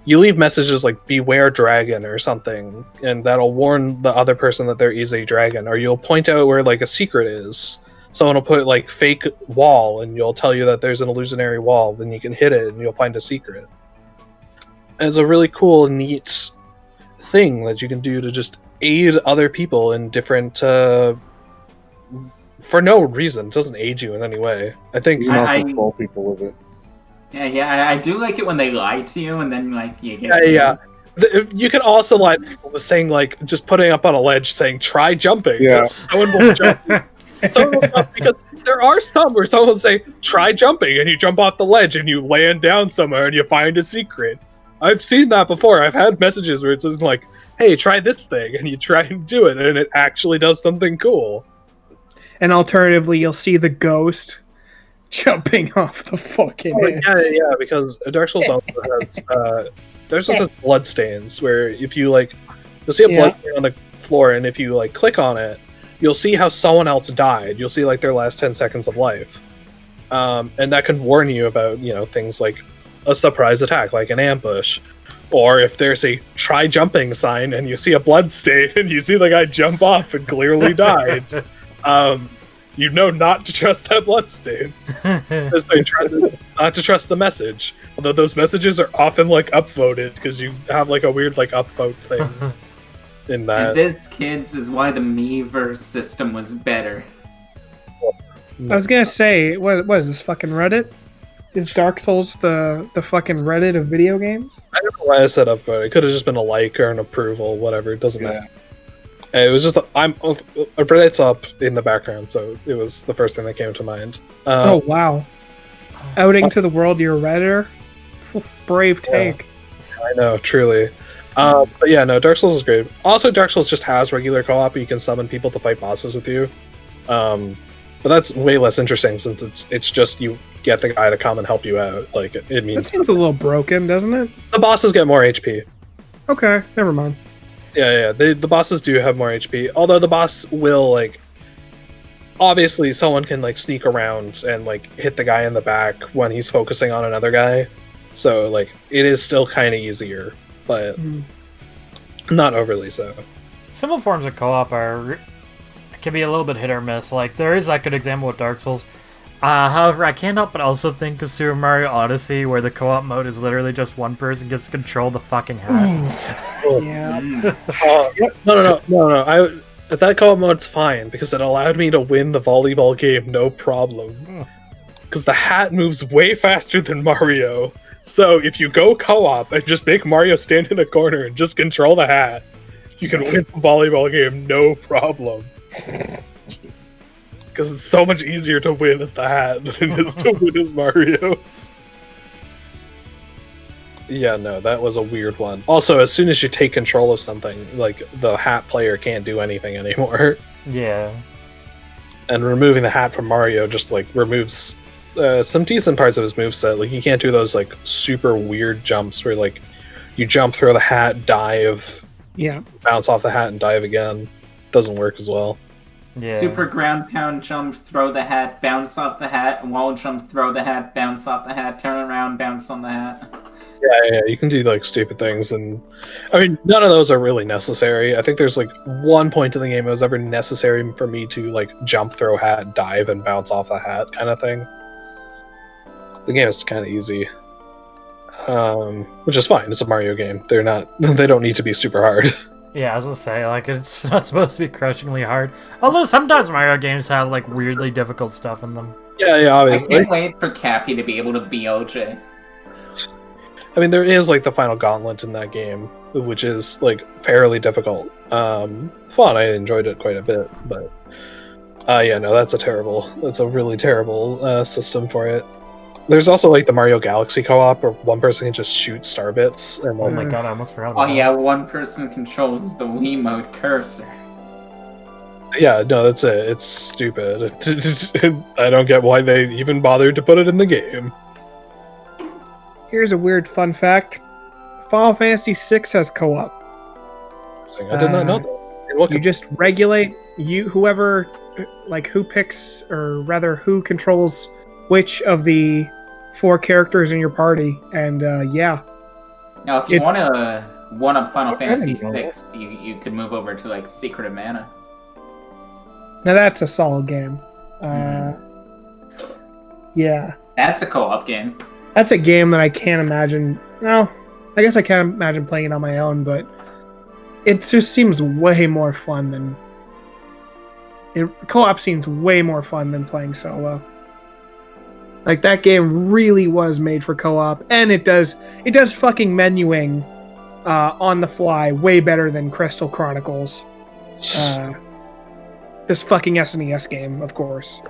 Speaker 4: you leave messages like "Beware dragon" or something, and that'll warn the other person that there is a dragon. Or you'll point out where like a secret is. Someone will put like fake wall, and you'll tell you that there's an illusionary wall. Then you can hit it, and you'll find a secret. And it's a really cool, neat thing that you can do to just aid other people in different for no reason. It doesn't aid you in any way. I think
Speaker 5: you can also control people with it.
Speaker 3: Yeah, I do like it when they lie to you and then like you get
Speaker 4: you can also lie to people with saying like just putting up on a ledge saying try jumping.
Speaker 5: Yeah.
Speaker 4: Someone will jump. Someone will jump because there are some where someone will say try jumping and you jump off the ledge and you land down somewhere and you find a secret. I've seen that before. I've had messages where it's just like, hey, try this thing, and you try and do it, and it actually does something cool.
Speaker 2: And alternatively, you'll see the ghost jumping off the fucking edge.
Speaker 4: Yeah, because Dark Souls also has bloodstains, where if you like, you'll see a bloodstain on the floor, and if you like click on it, you'll see how someone else died. You'll see like their last 10 seconds of life, and that can warn you about things like a surprise attack, like an ambush, or if there's a try jumping sign and you see a blood stain and you see the guy jump off and clearly died, you know not to trust that blood stain. Not to trust the message. Although those messages are often like upvoted because you have like a weird like upvote thing in that.
Speaker 3: And this, kids, is why the Miiverse system was better.
Speaker 2: I was gonna say, what is this, fucking Reddit? Is Dark Souls the fucking Reddit of video games?
Speaker 4: I don't know why I set up for it. It could have just been a like or an approval, whatever. It doesn't matter. It was just Reddit's up in the background, so it was the first thing that came to mind.
Speaker 2: Oh wow! Outing to the world, you're a Redditor. Brave take.
Speaker 4: I know, truly. But yeah, no, Dark Souls is great. Also, Dark Souls just has regular co-op. You can summon people to fight bosses with you. But that's way less interesting since it's just you get the guy to come and help you out. Like it means
Speaker 2: that seems a little broken, doesn't it?
Speaker 4: The bosses get more HP.
Speaker 2: Okay, never mind.
Speaker 4: Yeah. The bosses do have more HP. Although the boss will obviously someone can sneak around and hit the guy in the back when he's focusing on another guy. So it is still kind of easier, but not overly so.
Speaker 1: Some forms of co-op can be a little bit hit or miss. There is a good example with Dark Souls. However, I can't help but also think of Super Mario Odyssey, where the co-op mode is literally just one person gets to control the fucking hat.
Speaker 2: Yeah.
Speaker 4: No. That co-op mode's fine because it allowed me to win the volleyball game no problem. Because the hat moves way faster than Mario. So if you go co-op and just make Mario stand in a corner and just control the hat, you can win the volleyball game no problem. Because it's so much easier to win as the hat than it is to win as Mario. Yeah, no, that was a weird one. Also, as soon as you take control of something, the hat player can't do anything anymore.
Speaker 1: Yeah.
Speaker 4: And removing the hat from Mario just removes some decent parts of his moveset. He can't do those super weird jumps where you jump, throw the hat, dive, bounce off the hat and dive again. Doesn't work as well.
Speaker 1: Yeah.
Speaker 3: Super ground pound jump, throw the hat, bounce off the hat, wall jump, throw the hat, bounce off the hat, turn around, bounce on the hat.
Speaker 4: Yeah, you can do stupid things, and I mean none of those are really necessary. I think there's one point in the game it was ever necessary for me to jump, throw hat, dive, and bounce off the hat kind of thing. The game is kind of easy, which is fine. It's a Mario game. They don't need to be super hard.
Speaker 1: Yeah, I was gonna say, it's not supposed to be crushingly hard. Although sometimes Mario games have, weirdly difficult stuff in them.
Speaker 4: Yeah, obviously.
Speaker 3: I can't wait for Cappy to be able to be OJ.
Speaker 4: I mean, there is, the final gauntlet in that game, which is, fairly difficult. Fun, I enjoyed it quite a bit, but... yeah, no, that's a really terrible system for it. There's also the Mario Galaxy co-op where one person can just shoot star bits. And
Speaker 1: Oh my god, I almost forgot about
Speaker 3: Oh yeah, one person controls the Wiimote cursor.
Speaker 4: Yeah, no, that's it. It's stupid. I don't get why they even bothered to put it in the game.
Speaker 2: Here's a weird fun fact. Final Fantasy VI has co-op.
Speaker 4: I did not know that.
Speaker 2: You just regulate whoever who picks, or rather who controls which of the 4 characters in your party, and
Speaker 3: Now, if you want to one-up Final Fantasy VI, you could move over to Secret of Mana.
Speaker 2: Now that's a solid game. Yeah.
Speaker 3: That's a co-op game.
Speaker 2: That's a game that I can't imagine. No, I guess I can't imagine playing it on my own, but it just seems way more fun than... Co-op seems way more fun than playing solo. That game really was made for co-op, and it does fucking menuing on the fly way better than Crystal Chronicles. This fucking SNES game, of course.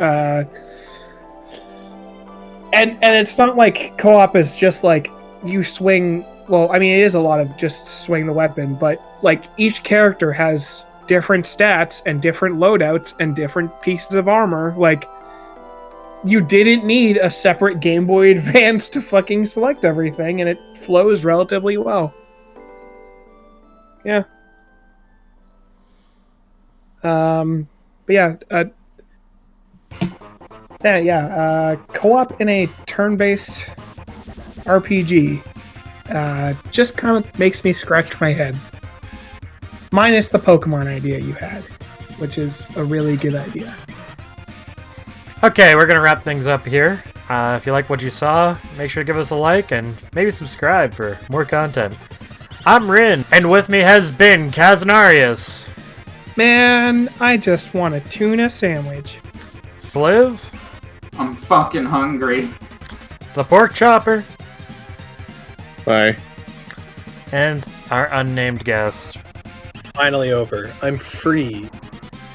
Speaker 2: And it's not co-op is just you swing... Well, I mean, it is a lot of just swing the weapon, but each character has different stats and different loadouts and different pieces of armor. You didn't need a separate Game Boy Advance to fucking select everything, and it flows relatively well. Yeah. But yeah, co-op in a turn-based RPG just kind of makes me scratch my head. Minus the Pokemon idea you had, which is a really good idea.
Speaker 1: Okay, we're gonna wrap things up here. If you like what you saw, make sure to give us a like and maybe subscribe for more content. I'm Rin, and with me has been Kaznarius.
Speaker 2: Man, I just want a tuna sandwich.
Speaker 1: Sliv.
Speaker 3: I'm fucking hungry.
Speaker 1: the Pork Chopper,
Speaker 5: Bye.
Speaker 1: and our unnamed guest.
Speaker 4: Finally over. I'm free.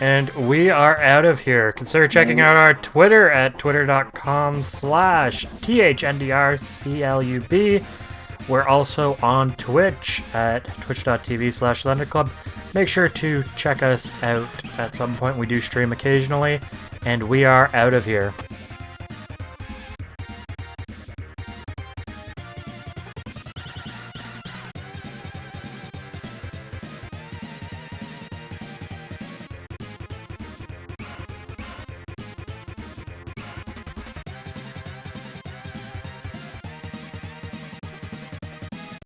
Speaker 1: And we are out of here. Consider checking out our Twitter at twitter.com/THNDRCLUB. We're also on Twitch at twitch.tv/ThunderClub. Make sure to check us out at some point. We do stream occasionally. And we are out of here.